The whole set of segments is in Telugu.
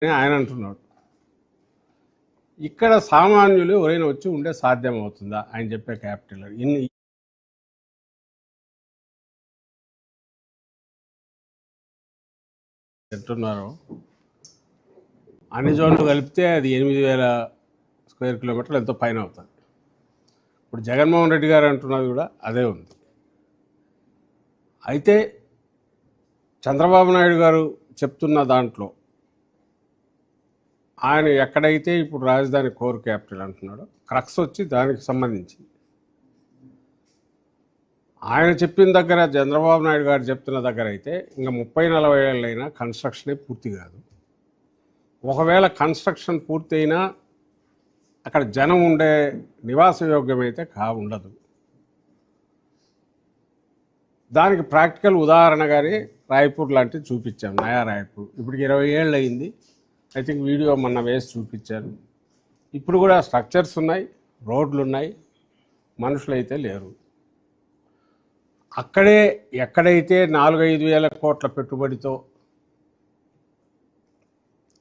అని ఆయన అంటున్నాడు. ఇక్కడ సామాన్యులు ఎవరైనా వచ్చి ఉండే సాధ్యం అవుతుందా ఆయన చెప్పే క్యాపిటల్ ఇన్ని అంటున్నారు. అన్ని జోన్లు కలిపితే అది 8,000 స్క్వేర్ కిలోమీటర్లు ఎంతో పైన అవుతుంది. ఇప్పుడు జగన్మోహన్ రెడ్డి గారు అంటున్నది కూడా అదే ఉంది. అయితే చంద్రబాబు నాయుడు గారు చెప్తున్న దాంట్లో ఆయన ఎక్కడైతే ఇప్పుడు రాజధాని కోర్ క్యాపిటల్ అంటున్నాడో క్రక్స్ వచ్చి దానికి సంబంధించి ఆయన చెప్పిన దగ్గర, చంద్రబాబు నాయుడు గారు చెప్తున్న దగ్గర అయితే ఇంకా 30-40 ఏళ్ళైనా కన్స్ట్రక్షనే పూర్తి కాదు. ఒకవేళ కన్స్ట్రక్షన్ పూర్తయినా అక్కడ జనం ఉండే నివాసయోగ్యమైతే ఉండదు. దానికి ప్రాక్టికల్ ఉదాహరణగానే రాయపూర్ లాంటివి చూపించాం. నయా రాయపూర్ ఇప్పటికి 20 ఏళ్ళు అయింది. ఐ థింక్ వీడియో మొన్న వేసి చూపించాను. ఇప్పుడు కూడా స్ట్రక్చర్స్ ఉన్నాయి, రోడ్లు ఉన్నాయి, మనుషులు అయితే లేరు. అక్కడే ఎక్కడైతే 4-5 వేల కోట్ల పెట్టుబడితో,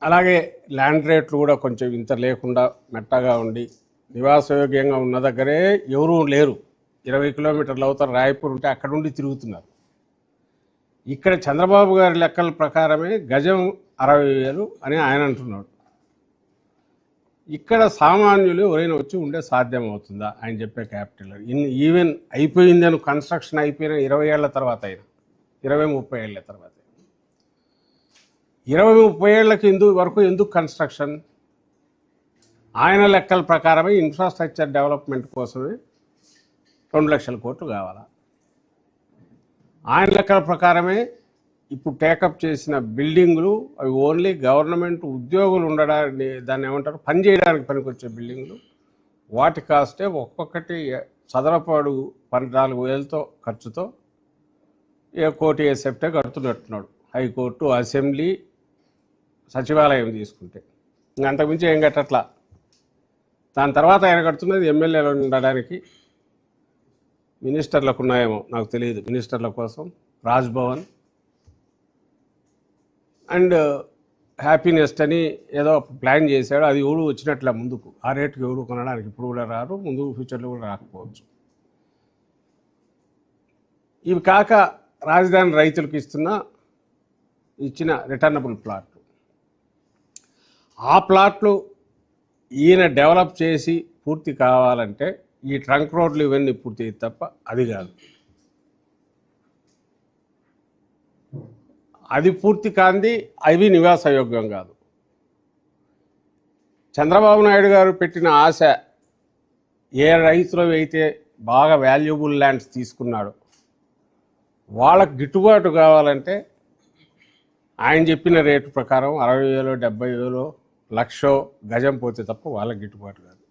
అలాగే ల్యాండ్ రేట్లు కూడా కొంచెం ఇంత లేకుండా మెట్టగా ఉండి నివాసయోగ్యంగా ఉన్న దగ్గరే ఎవరూ లేరు. 20 కిలోమీటర్లు అవుతారు రాయపూర్ ఉంటే అక్కడ ఉండి తిరుగుతున్నారు. ఇక్కడ చంద్రబాబు గారి లెక్కల ప్రకారమే గజం 60,000 అని ఆయన అంటున్నాడు. ఇక్కడ సామాన్యులు ఎవరైనా వచ్చి ఉండే సాధ్యం అవుతుందా ఆయన చెప్పే క్యాపిటల్ ఈవెన్ అయిపోయిందని కన్స్ట్రక్షన్ అయిపోయిన 20 ఏళ్ల తర్వాత అయినా 20-30 ఏళ్ల తర్వాత 20-30 ఏళ్లకి ఎందుకు కన్స్ట్రక్షన్? ఆయన లెక్కల ప్రకారమే ఇన్ఫ్రాస్ట్రక్చర్ డెవలప్మెంట్ కోసమే 2 లక్షల కోట్లు కావాలా? ఆయన లెక్కల ప్రకారమే ఇప్పుడు టేకప్ చేసిన బిల్డింగులు అవి ఓన్లీ గవర్నమెంట్ ఉద్యోగులు ఉండడానికి, దాన్ని ఏమంటారు, పని చేయడానికి పనికొచ్చే బిల్డింగులు. వాటి కాస్టే ఒక్కొక్కటి చదరపాడు 14,000తో ఖర్చుతో 1 కోటి సెప్టే కడుతున్నట్టున్నాడు. హైకోర్టు, అసెంబ్లీ, సచివాలయం తీసుకుంటే ఇంకా అంతకుమించి ఏం కట్టట్లా. దాని తర్వాత ఆయన కడుతున్నది ఎమ్మెల్యేలు ఉండడానికి, మినిస్టర్లకు ఉన్నాయేమో నాకు తెలియదు, మినిస్టర్ల కోసం రాజ్భవన్ అండ్ హ్యాపీనెస్ట్ అని ఏదో ప్లాన్ చేశాడు. అది ఎవడు వచ్చినట్లే ముందుకు, ఆ రేటుకి ఎవడు కొనడానికి ఇప్పుడు కూడా రారు, ముందు ఫ్యూచర్లో కూడా రాకపోవచ్చు. ఇవి కాక రాజధాని రైతులకు ఇచ్చిన రిటర్నబుల్ ప్లాట్లు, ఆ ప్లాట్లు ఈయన డెవలప్ చేసి పూర్తి కావాలంటే ఈ ట్రంక్ రోడ్లు ఇవన్నీ పూర్తి తప్ప అది కాదు. అది పూర్తి కాంది, అవి నివాసయోగ్యం కాదు. చంద్రబాబు నాయుడు గారు పెట్టిన ఆశ, ఏ రైతులు అయితే బాగా వాల్యుబుల్ ల్యాండ్స్ తీసుకున్నాడో వాళ్ళకు గిట్టుబాటు కావాలంటే ఆయన చెప్పిన రేటు ప్రకారం 60,000, 70,000, 1,00,000 గజం పోతే తప్ప వాళ్ళకి గిట్టుబాటు కాదు.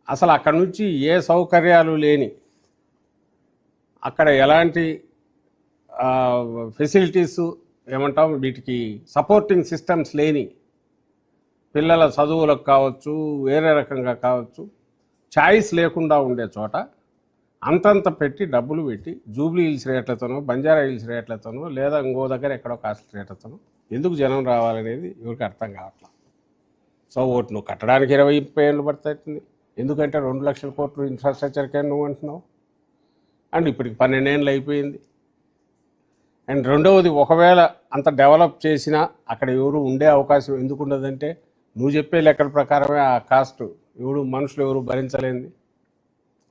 అసలు అక్కడి నుంచి ఏ సౌకర్యాలు లేని, అక్కడ ఎలాంటి ఫెసిలిటీసు ఏమంటాం వీటికి సపోర్టింగ్ సిస్టమ్స్ లేని, పిల్లల చదువులకు కావచ్చు, వేరే రకంగా కావచ్చు, ఛాయిస్ లేకుండా ఉండే చోట అంతంత పెట్టి డబ్బులు పెట్టి జూబ్లీ హిల్స్ రేట్లతోనో, బంజారా హిల్స్ రేట్లతోనో, లేదా ఇంకో దగ్గర ఎక్కడో కాస్ట్ రేట్లతోనో ఎందుకు జనం రావాలనేది ఎవరికి అర్థం కావట్లేదు. సో ఓటు నువ్వు కట్టడానికి 20-30 ఏళ్ళు పడుతుంది. ఎందుకంటే 2 లక్షల కోట్లు ఇన్ఫ్రాస్ట్రక్చర్కే నువ్వు అంటున్నావు. అండ్ ఇప్పటికి 12 ఏళ్ళు అయిపోయింది. అండ్ రెండవది, ఒకవేళ అంత డెవలప్ చేసినా అక్కడ ఎవరు ఉండే అవకాశం ఎందుకు ఉండదంటే నువ్వు చెప్పే లెక్కల ప్రకారమే ఆ కాస్ట్ మనుషులు ఎవరు భరించలేంది,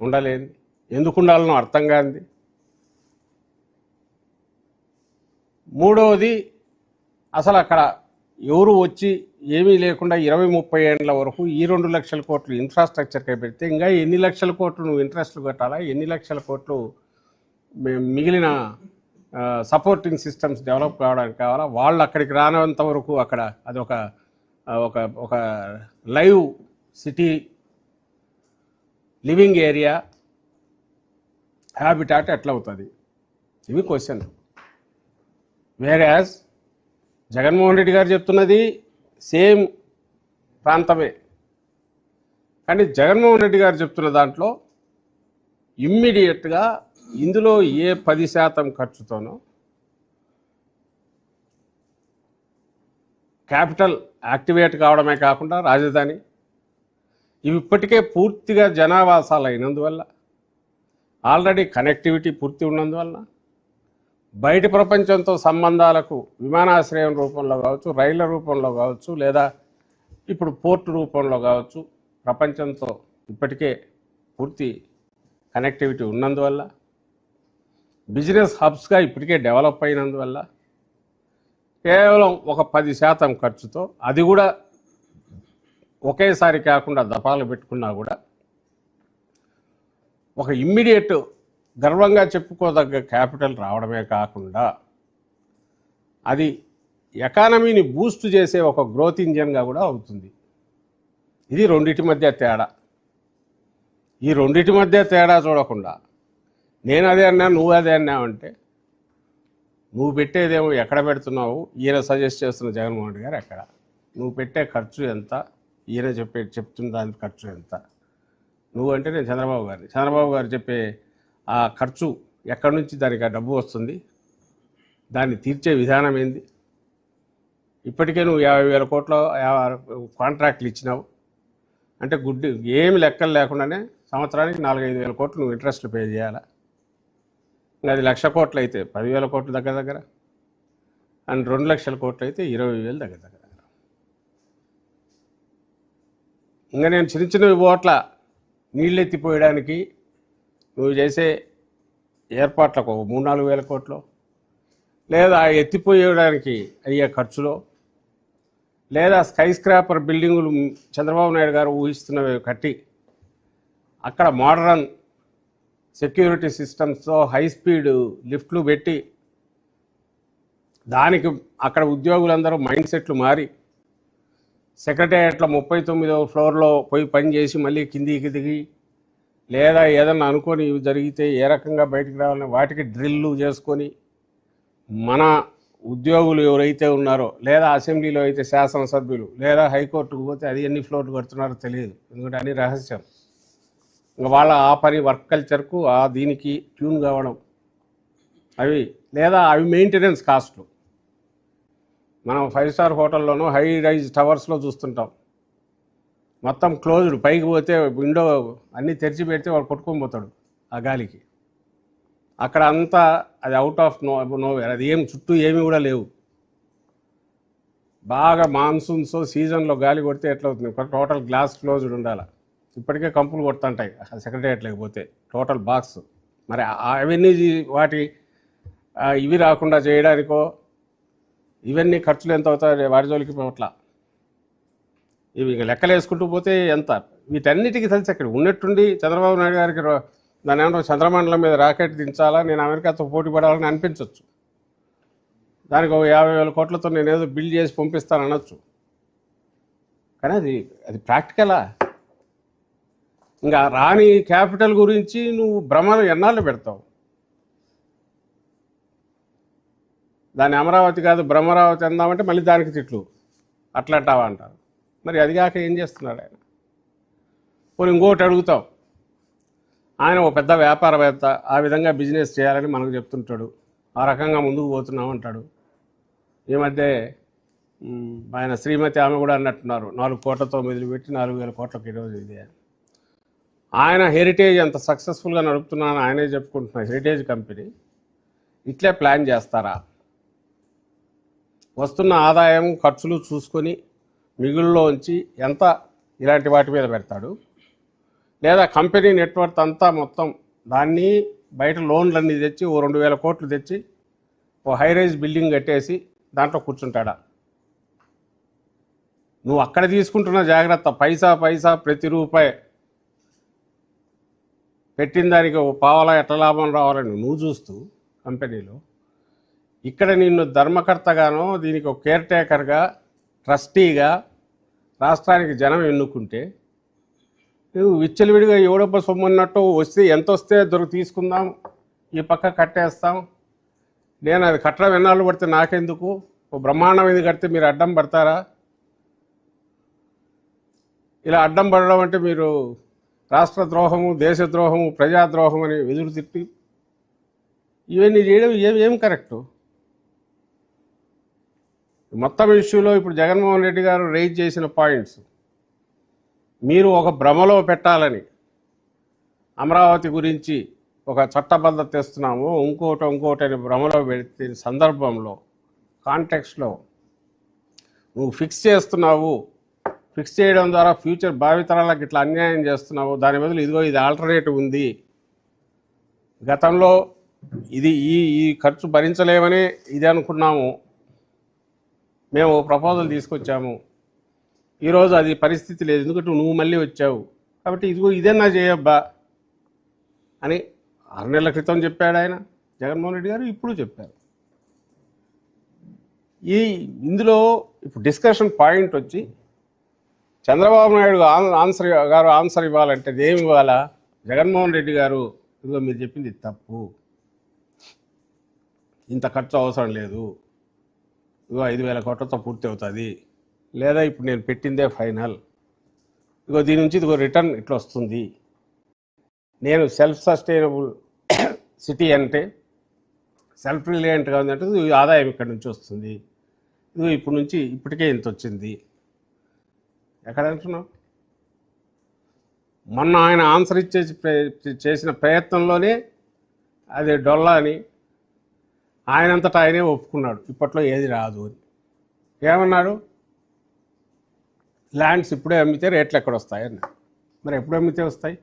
ఉండలేంది, ఎందుకు ఉండాలనో అర్థం కాంది. మూడవది, అసలు అక్కడ ఎవరు వచ్చి ఏమీ లేకుండా 20-30 ఏళ్ళ వరకు ఈ 2 లక్షల కోట్లు ఇన్ఫ్రాస్ట్రక్చర్కే పెడితే ఇంకా ఎన్ని లక్షల కోట్లు నువ్వు ఇంట్రెస్ట్లు కట్టాలా, ఎన్ని లక్షల కోట్లు మిగిలిన సపోర్టింగ్ సిస్టమ్స్ డెవలప్ కావడానికి కావాలా? వాళ్ళు అక్కడికి రానంత వరకు అక్కడ అది ఒక live city, living area, habitat ఎట్లా అవుతుంది? ఇవి క్వశ్చన్. వేరేయాజ్ జగన్మోహన్ రెడ్డి గారు చెప్తున్నది సేమ్ ప్రాంతమే, కానీ జగన్మోహన్ రెడ్డి గారు చెప్తున్న దాంట్లో ఇందులో ఏ 10% ఖర్చుతోనో క్యాపిటల్ యాక్టివేట్ కావడమే కాకుండా రాజధాని ఇవి ఇప్పటికే పూర్తిగా జనావాసాలు అయినందువల్ల, ఆల్రెడీ కనెక్టివిటీ పూర్తి ఉన్నందువల్ల బయటి ప్రపంచంతో సంబంధాలకు విమానాశ్రయం రూపంలో కావచ్చు, రైళ్ల రూపంలో కావచ్చు, లేదా ఇప్పుడు పోర్టు రూపంలో కావచ్చు, ప్రపంచంతో ఇప్పటికే పూర్తి కనెక్టివిటీ ఉన్నందువల్ల, బిజినెస్ హబ్స్గా ఇప్పటికే డెవలప్ అయినందువల్ల కేవలం ఒక 10% ఖర్చుతో, అది కూడా ఒకేసారి కాకుండా దఫాలు పెట్టుకున్నా కూడా ఒక ఇమ్మీడియట్ గర్వంగా చెప్పుకోదగ్గ క్యాపిటల్ రావడమే కాకుండా అది ఎకానమీని బూస్ట్ చేసే ఒక గ్రోత్ ఇంజన్గా కూడా అవుతుంది. ఇది రెండిటి మధ్య తేడా. ఈ రెండిటి మధ్య తేడా చూడకుండా నేను అదే అన్నా నువ్వు అదే అన్నావంటే నువ్వు పెట్టేదేమో ఎక్కడ పెడుతున్నావు, ఈయన సజెస్ట్ చేస్తున్న జగన్మోహన్ రెడ్డి గారు ఎక్కడ, నువ్వు పెట్టే ఖర్చు ఎంత, ఈయన చెప్తున్న దాని ఖర్చు ఎంత, నువ్వు అంటే నేను చంద్రబాబు గారు చెప్పే ఆ ఖర్చు ఎక్కడి నుంచి దానికి ఆ డబ్బు వస్తుంది, దాన్ని తీర్చే విధానం ఏంది. ఇప్పటికే నువ్వు 50,000 కోట్ల కాంట్రాక్ట్లు ఇచ్చినావు అంటే గుడ్డి ఏమి లెక్కలు లేకుండానే సంవత్సరానికి 4-5 వేల కోట్లు నువ్వు ఇంట్రెస్ట్లు పే చేయాలా. ఇంకా అది 1,00,000 కోట్లు అయితే 10,000 కోట్లు దగ్గర అండ్ 2,00,000 కోట్లు అయితే 20,000 దగ్గర. ఇంకా నేను చిన్న ఓట్ల నీళ్ళు ఎత్తిపోయడానికి నువ్వు చేసే ఏర్పాట్లకు 3-4 వేల కోట్లు, లేదా ఎత్తిపోయడానికి అయ్యే ఖర్చులో, లేదా స్కై స్క్రాపర్ బిల్డింగులు చంద్రబాబు నాయుడు గారు ఊహిస్తున్నవి కట్టి అక్కడ మోడరన్ సెక్యూరిటీ సిస్టమ్స్తో హై స్పీడ్ లిఫ్ట్లు పెట్టి దానికి అక్కడ ఉద్యోగులందరూ మైండ్ సెట్లు మారి సెక్రటేరియట్లో 39వ ఫ్లోర్లో పోయి పనిచేసి మళ్ళీ కిందికి దిగి, లేదా ఏదన్నా అనుకొని ఇవి జరిగితే ఏ రకంగా బయటికి రావాలని వాటికి డ్రిల్లు చేసుకొని మన ఉద్యోగులు ఎవరైతే ఉన్నారో, లేదా అసెంబ్లీలో అయితే శాసనసభ్యులు, లేదా హైకోర్టుకు పోతే అది ఎన్ని ఫ్లోర్లు కడుతున్నారో తెలియదు, ఎందుకంటే అన్ని రహస్యం. ఇంకా వాళ్ళ ఆ పని వర్క్ కల్చర్కు ఆ దీనికి ట్యూన్ కావడం అవి, లేదా అవి మెయింటెనెన్స్ కాస్ట్లు. మనం 5 స్టార్ హోటల్లోనూ హై రైజ్ టవర్స్లో చూస్తుంటాం, మొత్తం క్లోజ్డ్, పైకి పోతే విండో అన్నీ తెరిచి పెడితే వాడు కొట్టుకొని పోతాడు ఆ గాలికి. అక్కడ అంతా అది అవుట్ ఆఫ్ నోవేర్, అది ఏం చుట్టూ ఏమీ కూడా లేవు. బాగా మాన్సూన్స్ సీజన్లో గాలి కొడితే ఎట్లా అవుతుంది, టోటల్ గ్లాస్ క్లోజ్డ్ ఉండాలి. ఇప్పటికే కంపులు కొడుతుంటాయి సెక్రటేరియట్ లేకపోతే టోటల్ బాక్స్. మరి అవన్నీ వాటి ఇవి రాకుండా చేయడానికో ఇవన్నీ ఖర్చులు ఎంత అవుతాయి వాటి జోలికి పోట్ల. ఇవి లెక్కలు వేసుకుంటూ పోతే ఎంత, వీటన్నిటికీ తెలిసి అక్కడ ఉన్నట్టుండి చంద్రబాబు నాయుడు గారికి దాని ఏమన్నా చంద్రమండలం మీద రాకెట్ దించాలా, నేను అమెరికాతో పోటీ పడాలని అనిపించవచ్చు, దానికి ఒక 50,000 కోట్లతో నేను ఏదో బిల్డ్ చేసి పంపిస్తాను అనొచ్చు. కానీ అది ప్రాక్టికలా? ఇంకా రాని క్యాపిటల్ గురించి నువ్వు భ్రమను ఎన్నాళ్ళు పెడతావు? దాన్ని అమరావతి కాదు బ్రహ్మరావతి అందామంటే మళ్ళీ దానికి తిట్లు, అట్లా అంటావా అంటారు. మరి అది కాక ఏం చేస్తున్నాడు ఆయన? పోనీ ఇంకోటి అడుగుతాం, ఆయన ఒక పెద్ద వ్యాపారవేత్త, ఆ విధంగా బిజినెస్ చేయాలని మనకు చెప్తుంటాడు, ఆ రకంగా ముందుకు పోతున్నాం అంటాడు. ఈ మధ్య ఆయన శ్రీమతి ఆమె కూడా అన్నట్టున్నారు, 4 కోట్లతో మొదలుపెట్టి 4,000 కోట్లకు ఈరోజు ఇది. ఆయన హెరిటేజ్ అంత సక్సెస్ఫుల్గా నడుపుతున్నాను ఆయనే చెప్పుకుంటున్నారు, హెరిటేజ్ కంపెనీ. ఇట్లే ప్లాన్ చేస్తారా? వస్తున్న ఆదాయం ఖర్చులు చూసుకొని మిగులులోంచి ఎంత ఇలాంటి వాటి మీద పెడతాడు, లేదా కంపెనీ నెట్వర్క్ అంతా మొత్తం దాన్ని బయట లోన్లన్నీ తెచ్చి ఓ 2,000 కోట్లు తెచ్చి ఓ హైరైజ్ బిల్డింగ్ కట్టేసి దాంట్లో కూర్చుంటాడా? నువ్వు అక్కడ తీసుకుంటున్న జాగ్రత్త, పైసా ప్రతి రూపాయి పెట్టిన దానికి ఓ పావలా ఎట్లా లాభం రావాలని నువ్వు చూస్తూ కంపెనీలో, ఇక్కడ నిన్ను ధర్మకర్తగానో దీనికి ఒక కేర్ టేకర్గా ట్రస్టీగా రాష్ట్రానికి జనం ఎన్నుకుంటే నువ్వు విచ్చలవిడిగా ఎవడొప్ప సొమ్మున్నట్టు వస్తే ఎంత వస్తే తీసుకుందాం, ఈ పక్క కట్టేస్తాం, నేను అది కట్టడం ఎన్నాళ్ళు పడితే నాకెందుకు, ఓ బ్రహ్మాండమైంది కడితే మీరు అడ్డం పడతారా? ఇలా అడ్డం పడడం అంటే మీరు రాష్ట్ర ద్రోహము, దేశద్రోహము, ప్రజాద్రోహం అని ఎదురు తిట్టి ఇవన్నీ చేయడం ఏం కరెక్టు? మొత్తం ఇష్యూలో ఇప్పుడు జగన్మోహన్ రెడ్డి గారు రైజ్ చేసిన పాయింట్స్ మీరు ఒక భ్రమలో పెట్టాలని, అమరావతి గురించి ఒక చట్టబద్ధత తెస్తున్నాము ఇంకోటి అని భ్రమలో పెడితే సందర్భంలో కాంటెక్స్లో నువ్వు ఫిక్స్ చేస్తున్నావు, ఫిక్స్ చేయడం ద్వారా ఫ్యూచర్ భావితరాలకు ఇట్లా అన్యాయం చేస్తున్నావు, దాని బదులు ఇదిగో ఇది ఆల్టర్నేటివ్ ఉంది, గతంలో ఇది ఈ ఖర్చు భరించలేమని ఇది అనుకున్నాము, మేము ప్రపోజల్ తీసుకొచ్చాము, ఈరోజు అది పరిస్థితి లేదు ఎందుకంటే నువ్వు మళ్ళీ వచ్చావు కాబట్టి ఇదిగో ఇదేనా చేయబ్బా అని 6 నెలల క్రితం చెప్పాడు ఆయన జగన్మోహన్ రెడ్డి గారు, ఇప్పుడు చెప్పారు. ఇందులో ఇప్పుడు డిస్కషన్ పాయింట్ వచ్చి చంద్రబాబు నాయుడు ఆన్సర్ ఇవ్వాలంటే ఏమి ఇవ్వాలా? జగన్మోహన్ రెడ్డి గారు ఇదిగో మీరు చెప్పింది తప్పు, ఇంత ఖర్చు అవసరం లేదు, ఇదిగో 5,000 కోట్లతో పూర్తి అవుతుంది, లేదా ఇప్పుడు నేను పెట్టిందే ఫైనల్, ఇదిగో దీని నుంచి ఇదిగో రిటర్న్ ఇట్లా వస్తుంది, నేను సెల్ఫ్ సస్టైనబుల్ సిటీ అంటే సెల్ఫ్ రిలయంట్గా ఉందంటే ఆదాయం ఇక్కడ నుంచి వస్తుంది, ఇదిగో ఇప్పుడు నుంచి ఇప్పటికే ఇంత వచ్చింది. ఎక్కడ అంటున్నావు? మొన్న ఆయన ఆన్సర్ చేసిన ప్రయత్నంలోనే అది డొల్లా అని ఆయనంతటా ఆయనే ఒప్పుకున్నాడు, ఇప్పట్లో ఏది రాదు అని. ఏమన్నాడు? ల్యాండ్స్ ఇప్పుడే అమ్మితే రేట్లు ఎక్కడ వస్తాయని. మరి ఎప్పుడు అమ్మితే వస్తాయి?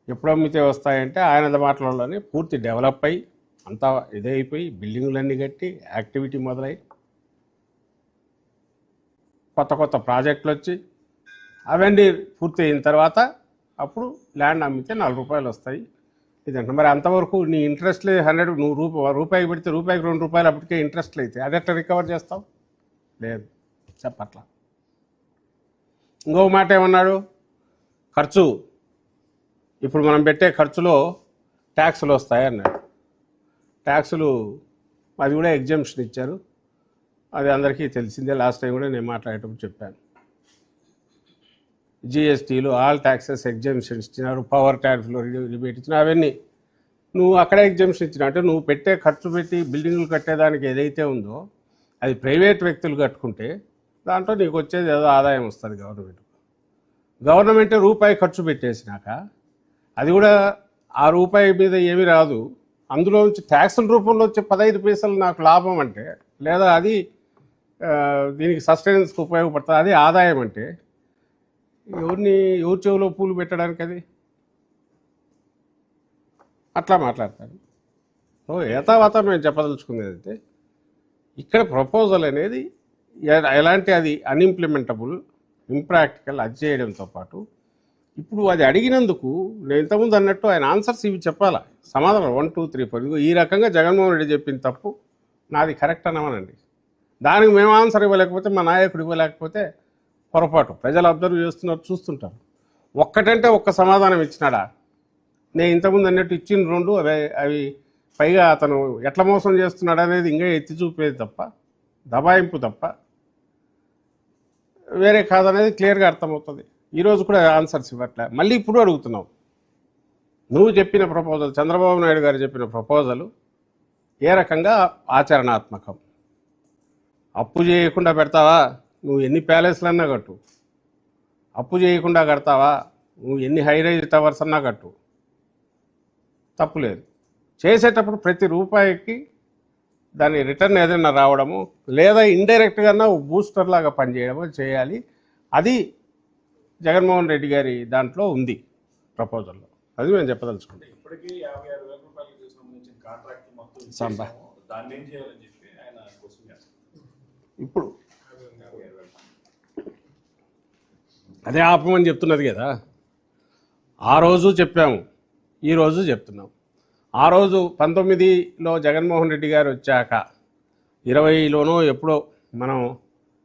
ఎప్పుడు అమ్మితే వస్తాయంటే ఆయన మాటలలోనే పూర్తి డెవలప్ అయ్యి అంతా ఇదైపోయి బిల్డింగులన్నీ కట్టి యాక్టివిటీ మొదలై కొత్త ప్రాజెక్టులు వచ్చి అవన్నీ పూర్తి అయిన తర్వాత అప్పుడు ల్యాండ్ అమ్మితే 4 రూపాయలు వస్తాయి ఇదంటే. మరి అంతవరకు నీ ఇంట్రెస్ట్ లేదు 100, నువ్వు రూపాయికి పెడితే రూపాయికి 2 రూపాయలు అప్పటికే ఇంట్రెస్ట్లు అయితే అది ఎట్లా రికవర్ చేస్తావు? లేదు చెప్పట్లా. ఇంకో మాట ఏమన్నాడు? ఖర్చు ఇప్పుడు మనం పెట్టే ఖర్చులో ట్యాక్సులు వస్తాయి అన్నాడు. ట్యాక్సులు అది కూడా ఎగ్జామ్షన్ ఇచ్చారు, అది అందరికీ తెలిసిందే. లాస్ట్ టైం కూడా నేను మాట్లాడేటప్పుడు చెప్పాను. జిఎస్టీలు ఆల్ ట్యాక్సెస్ ఎగ్జామ్షన్ ఇచ్చినారు, పవర్ ట్యాక్స్లో రిబేట్ ఇచ్చినా అవన్నీ నువ్వు అక్కడే ఎగ్జామ్షన్ ఇచ్చినా అంటే నువ్వు పెట్టే ఖర్చు పెట్టి బిల్డింగులు కట్టేదానికి ఏదైతే ఉందో అది ప్రైవేట్ వ్యక్తులు కట్టుకుంటే దాంట్లో నీకు వచ్చేది ఏదో ఆదాయం వస్తుంది గవర్నమెంట్ రూపాయి ఖర్చు పెట్టేసినాక అది కూడా ఆ రూపాయి మీద ఏమీ రాదు, అందులో నుంచి ట్యాక్సుల రూపంలో వచ్చే 15 పైసలు నాకు లాభం అంటే, లేదా అది దీనికి సస్టైనెన్స్కి ఉపయోగపడుతుంది, అది ఆదాయం అంటే ఎవరి చెవులో పూలు పెట్టడానికి అది అట్లా మాట్లాడతారు. యథావత మేము చెప్పదలుచుకునేది అయితే ఇక్కడ ప్రపోజల్ అనేది ఎలాంటి అది అన్ఇంప్లిమెంటబుల్ ఇంప్రాక్టికల్ అది చేయడంతో పాటు ఇప్పుడు అది అడిగినందుకు నేను ఇంతకుముందు అన్నట్టు ఆయన ఆన్సర్స్ ఇవి చెప్పాలా, సమాధానం 1, 2, 3, 4 ఈ రకంగా జగన్మోహన్ రెడ్డి చెప్పిన తప్పు నాది కరెక్ట్ అనమనండి. దానికి మేము ఆన్సర్ ఇవ్వలేకపోతే మా నాయకుడు ఇవ్వలేకపోతే పొరపాటు. ప్రజలు అబ్జర్వ్ చేస్తున్నారు, చూస్తుంటారు. ఒక్కటంటే ఒక్క సమాధానం ఇచ్చినాడా? నేను ఇంతకుముందు అన్నట్టు ఇచ్చిన 2 అవి పైగా అతను ఎట్లా మోసం చేస్తున్నాడు అనేది ఇంకా ఎత్తి చూపేది తప్ప, దబాయింపు తప్ప వేరే కాదనేది క్లియర్గా అర్థమవుతుంది. ఈరోజు కూడా ఆన్సర్స్ ఇవ్వట్లే. మళ్ళీ ఇప్పుడు అడుగుతున్నావు, నువ్వు చెప్పిన ప్రపోజల్, చంద్రబాబు నాయుడు గారు చెప్పిన ప్రపోజల్ ఏ రకంగా ఆచరణాత్మకం? అప్పు చేయకుండా పెడతావా? నువ్వు ఎన్ని ప్యాలెస్లన్నా కట్టు. అప్పు చేయకుండా కడతావా? నువ్వు ఎన్ని హైరైజ్ టవర్స్ అన్నా కట్టు, తప్పులేదు. చేసేటప్పుడు ప్రతి రూపాయికి దాని రిటర్న్ ఏదైనా రావడము, లేదా ఇండైరెక్ట్గా బూస్టర్ లాగా పనిచేయడము చేయాలి. అది జగన్మోహన్ రెడ్డి గారి దాంట్లో ఉంది ప్రపోజల్లో, అది మేము చెప్పదలుచుకుంటాం. ఇప్పటికీ 56,000 రూపాయలకు సంబంధించిన కాంట్రాక్ట్ మొత్తం దాన్ని ఏం చేయాలని చెప్పి ఆయన క్వశ్చన్ చేస్తారు. ఇప్పుడు అదే ఆపమని చెప్తున్నది కదా. ఆ రోజు చెప్పాము, ఈరోజు చెప్తున్నాం. ఆ రోజు 19లో జగన్మోహన్ రెడ్డి గారు వచ్చాక 20లోనో ఎప్పుడో మనం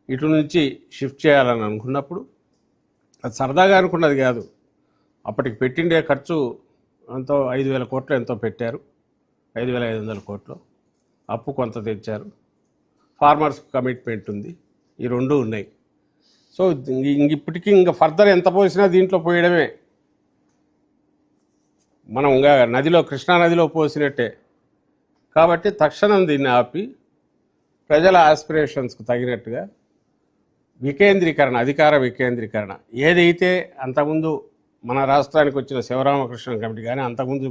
ఇటు నుంచి షిఫ్ట్ చేయాలని అనుకున్నప్పుడు అది సరదాగా అనుకున్నది కాదు. అప్పటికి పెట్టిండే ఖర్చు ఎంతో 5,000 కోట్లు ఎంతో పెట్టారు, 5,500 కోట్లు. అప్పు కొంత తెచ్చారు, ఫార్మర్స్కి కమిట్మెంట్ ఉంది, ఈ 2 ఉన్నాయి. సో ఇప్పటికీ ఇంకా ఫర్దర్ ఎంత పోసినా దీంట్లో పోయడమే. మనం ఇంకా నదిలో, కృష్ణానదిలో పోసినట్టే. కాబట్టి తక్షణం దీన్ని ఆపి ప్రజల ఆస్పిరేషన్స్కు తగినట్టుగా వికేంద్రీకరణ, అధికార వికేంద్రీకరణ ఏదైతే అంతకుముందు మన రాష్ట్రానికి వచ్చిన శివరామకృష్ణ కమిటీ కానీ, అంతకుముందు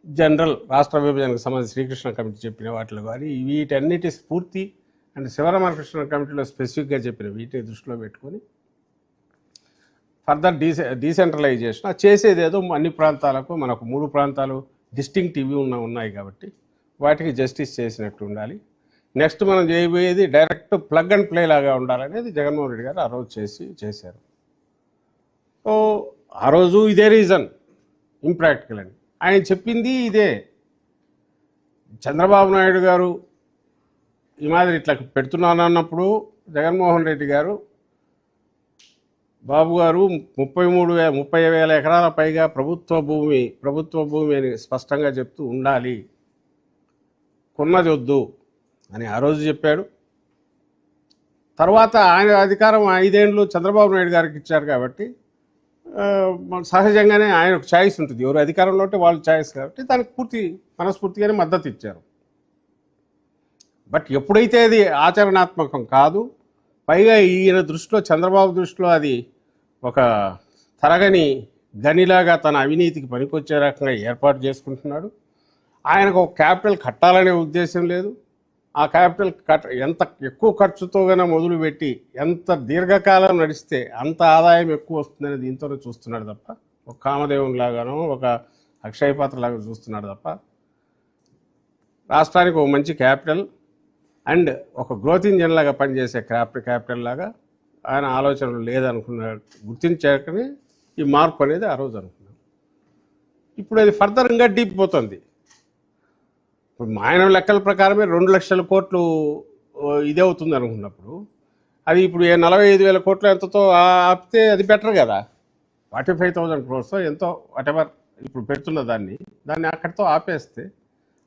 జనరల్ రాష్ట్ర విభజనకు సంబంధించి శ్రీకృష్ణ కమిటీ చెప్పిన వాటిలో కానీ వీటన్నిటి స్ఫూర్తి అండ్ శివరామకృష్ణ కమిటీలో స్పెసిఫిక్గా చెప్పిన వీటిని దృష్టిలో పెట్టుకొని ఫర్దర్ డీసెంట్రలైజేషన్ చేసేదేదో అన్ని ప్రాంతాలకు, మనకు 3 ప్రాంతాలు డిస్టింక్టివ్ ఉన్నాయి కాబట్టి వాటికి జస్టిస్ చేసినట్టు ఉండాలి. నెక్స్ట్ మనం చేయబోయేది డైరెక్ట్ ప్లగ్ అండ్ ప్లే లాగా ఉండాలనేది జగన్మోహన్ రెడ్డి గారు ఆ రోజు చేశారు. సో ఆ రోజు ఇదే రీజన్ ఇంప్రాక్టికల్ అని ఆయన చెప్పింది ఇదే. చంద్రబాబు నాయుడు గారు ఈ మాదిరి ఇట్లా పెడుతున్నాను అన్నప్పుడు జగన్మోహన్ రెడ్డి గారు, బాబు గారు 30,000 ఎకరాల పైగా ప్రభుత్వ భూమి అని స్పష్టంగా చెప్తూ ఉండాలి, కొన్నది వద్దు అని ఆ రోజు చెప్పాడు. తర్వాత ఆయన అధికారం 5 ఏళ్ళు చంద్రబాబు నాయుడు గారికి ఇచ్చారు కాబట్టి సహజంగానే ఆయనకు ఛాయిస్ ఉంటుంది, ఎవరు అధికారంలో ఉంటే వాళ్ళు ఛాయిస్ కాబట్టి దానికి మనస్ఫూర్తిగానే మద్దతు ఇచ్చారు. బట్ ఎప్పుడైతే అది ఆచరణాత్మకం కాదు, పైగా ఈయన దృష్టిలో, చంద్రబాబు దృష్టిలో అది ఒక తరగని గనిలాగా తన అవినీతికి పనికొచ్చే రకంగా ఏర్పాటు చేసుకుంటున్నాడు. ఆయనకు ఒక క్యాపిటల్ కట్టాలనే ఉద్దేశం లేదు. ఆ క్యాపిటల్ ఎంత ఎక్కువ ఖర్చుతోగానే మొదలుపెట్టి ఎంత దీర్ఘకాలం నడిస్తే అంత ఆదాయం ఎక్కువ వస్తుందని దీంతోనే చూస్తున్నాడు తప్ప, ఒక కామదేవునిలాగానో ఒక అక్షయపాత్రలాగా చూస్తున్నాడు తప్ప రాష్ట్రానికి ఒక మంచి క్యాపిటల్ అండ్ ఒక గ్రోత్ ఇంజన్ లాగా పనిచేసే క్యాపిటల్ లాగా ఆయన ఆలోచనలు లేదనుకున్నాడు. గుర్తించాకనే ఈ మార్పు అనేది ఆ రోజు అనుకున్నాడు. ఇప్పుడు అది ఫర్దర్ ఇంకా డీప్ పోతుంది. ఇప్పుడు ఆయన లెక్కల ప్రకారమే 2 లక్షల కోట్లు ఇదే అవుతుంది అనుకున్నప్పుడు అది ఇప్పుడు 45,000 కోట్లు ఎంతతో ఆపితే అది బెటర్ కదా. 45,000 crores ఎంతో వాటెవర్ ఇప్పుడు పెడుతున్న దాన్ని అక్కడితో ఆపేస్తే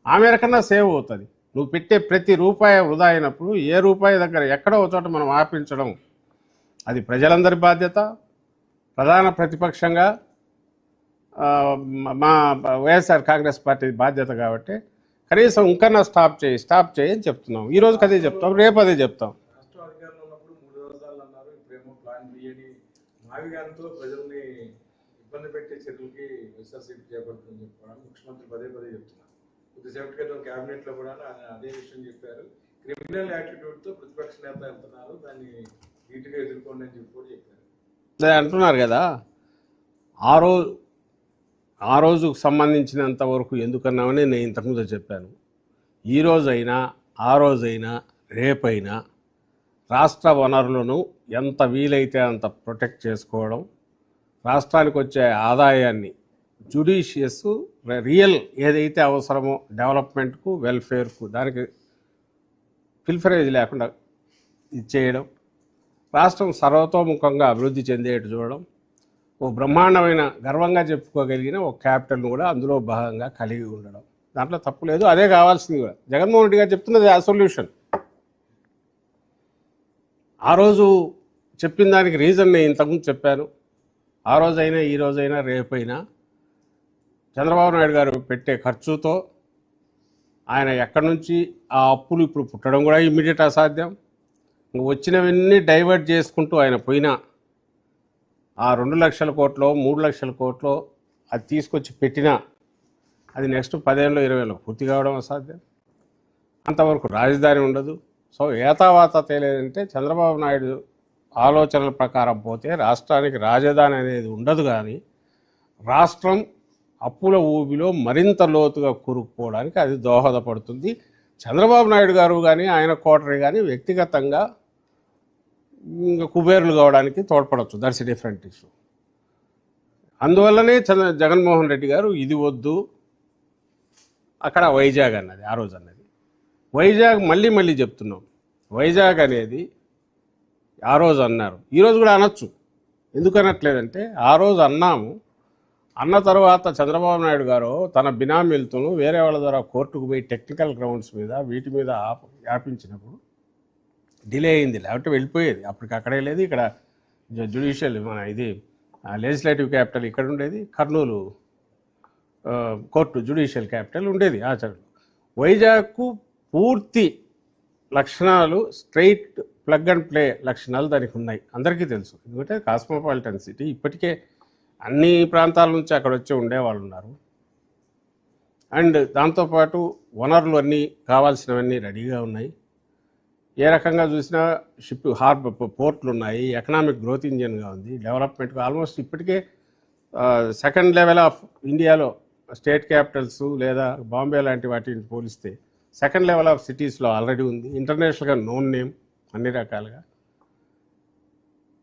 ఆ మేరకన్నా సేవ్ అవుతుంది. నువ్వు పెట్టే ప్రతి రూపాయి వృధా అయినప్పుడు ఏ రూపాయి దగ్గర ఎక్కడో ఒక చోట మనం ఆపించడం అది ప్రజలందరి బాధ్యత. ప్రధాన ప్రతిపక్షంగా మా వైఎస్ఆర్ కాంగ్రెస్ పార్టీ బాధ్యత కాబట్టి కనీసం ఇంకన్నా స్టాప్ చేయి అని చెప్తున్నాం. ఈ రోజుకి అదే చెప్తాం, రేపు అదే చెప్తాం. రాష్ట్రం అధికారంలో ఉన్నప్పుడు 3 రాజధానులు అన్నారు, ఇప్పుడేమో ప్లాన్ బి అని మావిగాంతో ప్రజల్ని ఇబ్బంది పెట్టే చర్యలకి వైఎస్ఆర్సీపీ చేపడుతుందని చెప్పడానికి ముఖ్యమంత్రి పదే చెప్తున్నారు. కొద్దిసేపటి క్రితం క్యాబినెట్లో కూడా అదే విషయం చెప్పారు. క్రిమినల్ యాటిట్యూడ్తో ప్రతిపక్ష నేత వెళ్తున్నారు, దాన్ని నీట్గా ఎదుర్కోండి అని చెప్పి కూడా చెప్పారు. అంటున్నారు కదా, ఆ రోజుకు సంబంధించినంత వరకు ఎందుకన్నామని నేను ఇంతకుముందు చెప్పాను. ఈ రోజైనా ఆ రోజైనా రేపైనా రాష్ట్ర వనరులను ఎంత వీలైతే అంత ప్రొటెక్ట్ చేసుకోవడం, రాష్ట్రానికి వచ్చే ఆదాయాన్ని జుడిషియస్ రియల్ ఏదైతే అవసరమో డెవలప్మెంట్కు, వెల్ఫేర్కు, దానికి ఫిల్ఫరేజ్ లేకుండా ఇచ్చేయడం, రాష్ట్రం సర్వతోముఖంగా అభివృద్ధి చెందేట్టు చూడడం, ఓ బ్రహ్మాండమైన గర్వంగా చెప్పుకోగలిగిన ఒక క్యాపిటల్ను కూడా అందులో భాగంగా కలిగి ఉండడం, దాంట్లో తప్పు లేదు. అదే కావాల్సింది కూడా. జగన్మోహన్ రెడ్డి గారు చెప్తున్నది ఆ సొల్యూషన్. ఆ రోజు చెప్పిన దానికి రీజన్ నేను ఇంతకుముందు చెప్పాను. ఆ రోజైనా ఈ రోజైనా రేపైనా చంద్రబాబు నాయుడు గారు పెట్టే ఖర్చుతో ఆయన ఎక్కడి నుంచి ఆ అప్పులు ఇప్పుడు పుట్టడం కూడా ఇమ్మీడియట్ అసాధ్యం. వచ్చినవన్నీ డైవర్ట్ చేసుకుంటూ ఆయన పోయినా ఆ 2 లక్షల కోట్లో 3 లక్షల కోట్లో అది తీసుకొచ్చి పెట్టినా అది నెక్స్ట్ 10 ఏళ్ళు 20 ఏళ్ళు పూర్తి కావడం అసాధ్యం. అంతవరకు రాజధాని ఉండదు. సో ఏతావాత తేలేదంటే చంద్రబాబు నాయుడు ఆలోచనల ప్రకారం పోతే రాష్ట్రానికి రాజధాని అనేది ఉండదు. కానీ రాష్ట్రం అప్పుల ఊబిలో మరింత లోతుగా కూరుకుపోవడానికి అది దోహదపడుతుంది. చంద్రబాబు నాయుడు గారు కానీ ఆయన కోటరీ కానీ వ్యక్తిగతంగా ఇంకా కుబేరులు కావడానికి తోడ్పడవచ్చు. That's different issue. అందువల్లనే జగన్మోహన్ రెడ్డి గారు ఇది వద్దు, అక్కడ వైజాగ్ అన్నది ఆ రోజు అన్నది. వైజాగ్ మళ్ళీ చెప్తున్నాం, వైజాగ్ అనేది ఆ రోజు అన్నారు, ఈరోజు కూడా అనొచ్చు. ఎందుకు అనట్లేదంటే ఆ రోజు అన్నాము, అన్న తర్వాత చంద్రబాబు నాయుడు గారు తన బినామీలతో వేరే వాళ్ళ ద్వారా కోర్టుకు పోయి టెక్నికల్ గ్రౌండ్స్ మీద వీటి మీద ఆపించినప్పుడు డిలే అయింది. లేకపోతే వెళ్ళిపోయేది. అప్పటికి అక్కడే లేదు, ఇక్కడ జ్యుడిషియల్ మన ఇది లెజిస్లేటివ్ క్యాపిటల్ ఇక్కడ ఉండేది, కర్నూలు కోర్టు జ్యుడిషియల్ క్యాపిటల్ ఉండేది ఆచరణ. వైజాగ్కు పూర్తి లక్షణాలు స్ట్రైట్ ప్లగ్ అండ్ ప్లే లక్షణాలు దానికి ఉన్నాయి, అందరికీ తెలుసు. ఎందుకంటే కాస్మోపాలిటన్ సిటీ, ఇప్పటికే అన్ని ప్రాంతాల నుంచి అక్కడ వచ్చి ఉండేవాళ్ళు ఉన్నారు. అండ్ దాంతోపాటు వనరులు అన్నీ కావాల్సినవన్నీ రెడీగా ఉన్నాయి. ఏ రకంగా చూసినా షిప్ హార్బర్ పోర్ట్లు ఉన్నాయి, ఎకనామిక్ గ్రోత్ ఇంజిన్గా ఉంది, డెవలప్మెంట్గా ఆల్మోస్ట్ ఇప్పటికే సెకండ్ లెవెల్ ఆఫ్ ఇండియాలో స్టేట్ క్యాపిటల్స్ లేదా బాంబే లాంటి వాటిని పోలిస్తే సెకండ్ లెవెల్ ఆఫ్ సిటీస్లో ఆల్రెడీ ఉంది. ఇంటర్నేషనల్గా నోన్ నేమ్ అన్ని రకాలుగా.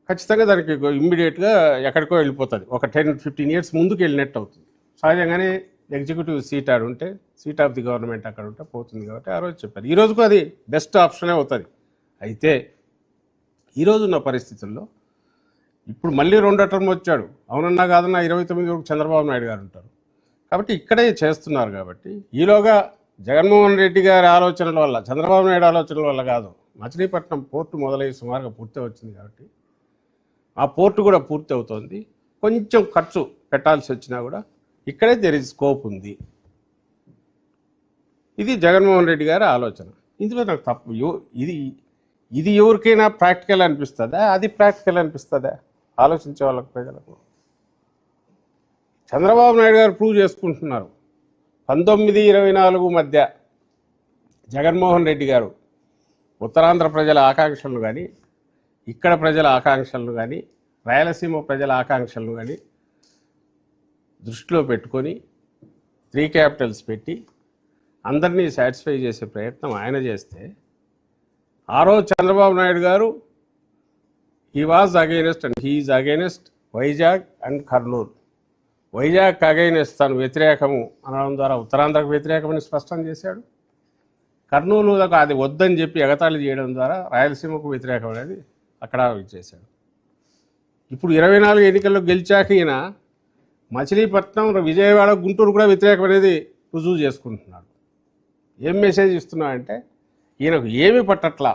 ఖచ్చితంగా దానికి ఇమ్మీడియట్గా ఎక్కడికో వెళ్ళిపోతుంది, ఒక 10-15 ఇయర్స్ ముందుకు వెళ్ళినట్టు అవుతుంది. సహజంగానే ఎగ్జిక్యూటివ్ సీట్ ఆడు ఉంటే, సీట్ ఆఫ్ ది గవర్నమెంట్ అక్కడ ఉంటే పోతుంది. కాబట్టి ఆ రోజు చెప్పారు, ఈ రోజుకు అది బెస్ట్ ఆప్షనే అవుతుంది. అయితే ఈరోజున్న పరిస్థితుల్లో ఇప్పుడు మళ్ళీ 2వ టర్మ్ వచ్చాడు, అవునన్నా కాదన్నా 29 వరకు చంద్రబాబు నాయుడు గారు ఉంటారు. కాబట్టి ఇక్కడే చేస్తున్నారు. కాబట్టి ఈలోగా జగన్మోహన్ రెడ్డి గారి ఆలోచనల వల్ల, చంద్రబాబు నాయుడు ఆలోచనల వల్ల కాదు, మచిలీపట్నం పోర్టు మొదలై సుమారుగా పూర్తి వచ్చింది. కాబట్టి ఆ పోర్టు కూడా పూర్తి అవుతుంది. కొంచెం ఖర్చు పెట్టాల్సి వచ్చినా కూడా ఇక్కడే దేర్ ఇస్ స్కోప్ ఉంది. ఇది జగన్మోహన్ రెడ్డి గారి ఆలోచన. ఇందులో నాకు తప్పు ఇది ఎవరికైనా ప్రాక్టికల్ అనిపిస్తుందా? అది ప్రాక్టికల్ అనిపిస్తుందా? ఆలోచించే వాళ్ళకు, ప్రజలకు. చంద్రబాబు నాయుడు గారు ప్రూవ్ చేసుకుంటున్నారు. 19-24 మధ్య జగన్మోహన్ రెడ్డి గారు ఉత్తరాంధ్ర ప్రజల ఆకాంక్షలను కానీ, ఇక్కడ ప్రజల ఆకాంక్షలను కానీ, రాయలసీమ ప్రజల ఆకాంక్షలను కానీ దృష్టిలో పెట్టుకొని 3 క్యాపిటల్స్ పెట్టి అందరినీ సాటిస్ఫై చేసే ప్రయత్నం ఆయన చేస్తే, ఆ రోజు చంద్రబాబు నాయుడు గారు he was against and he is against Vizag and Kurnool. Vizag against తను వ్యతిరేకము అనడం ద్వారా ఉత్తరాంధ్రకు వ్యతిరేకమని స్పష్టం చేశాడు. కర్నూలు అది వద్దని చెప్పి ఎగతాళి చేయడం ద్వారా రాయలసీమకు వ్యతిరేకం అనేది అక్కడ చేశాడు. ఇప్పుడు 24 ఎన్నికల్లో గెలిచాక ఈయన మచిలీపట్నం, విజయవాడ, గుంటూరు కూడా వ్యతిరేకం అనేది రుజువు చేసుకుంటున్నాడు. ఏం మెసేజ్ ఇస్తున్నాడంటే ఈయనకు ఏమి పట్టట్లా.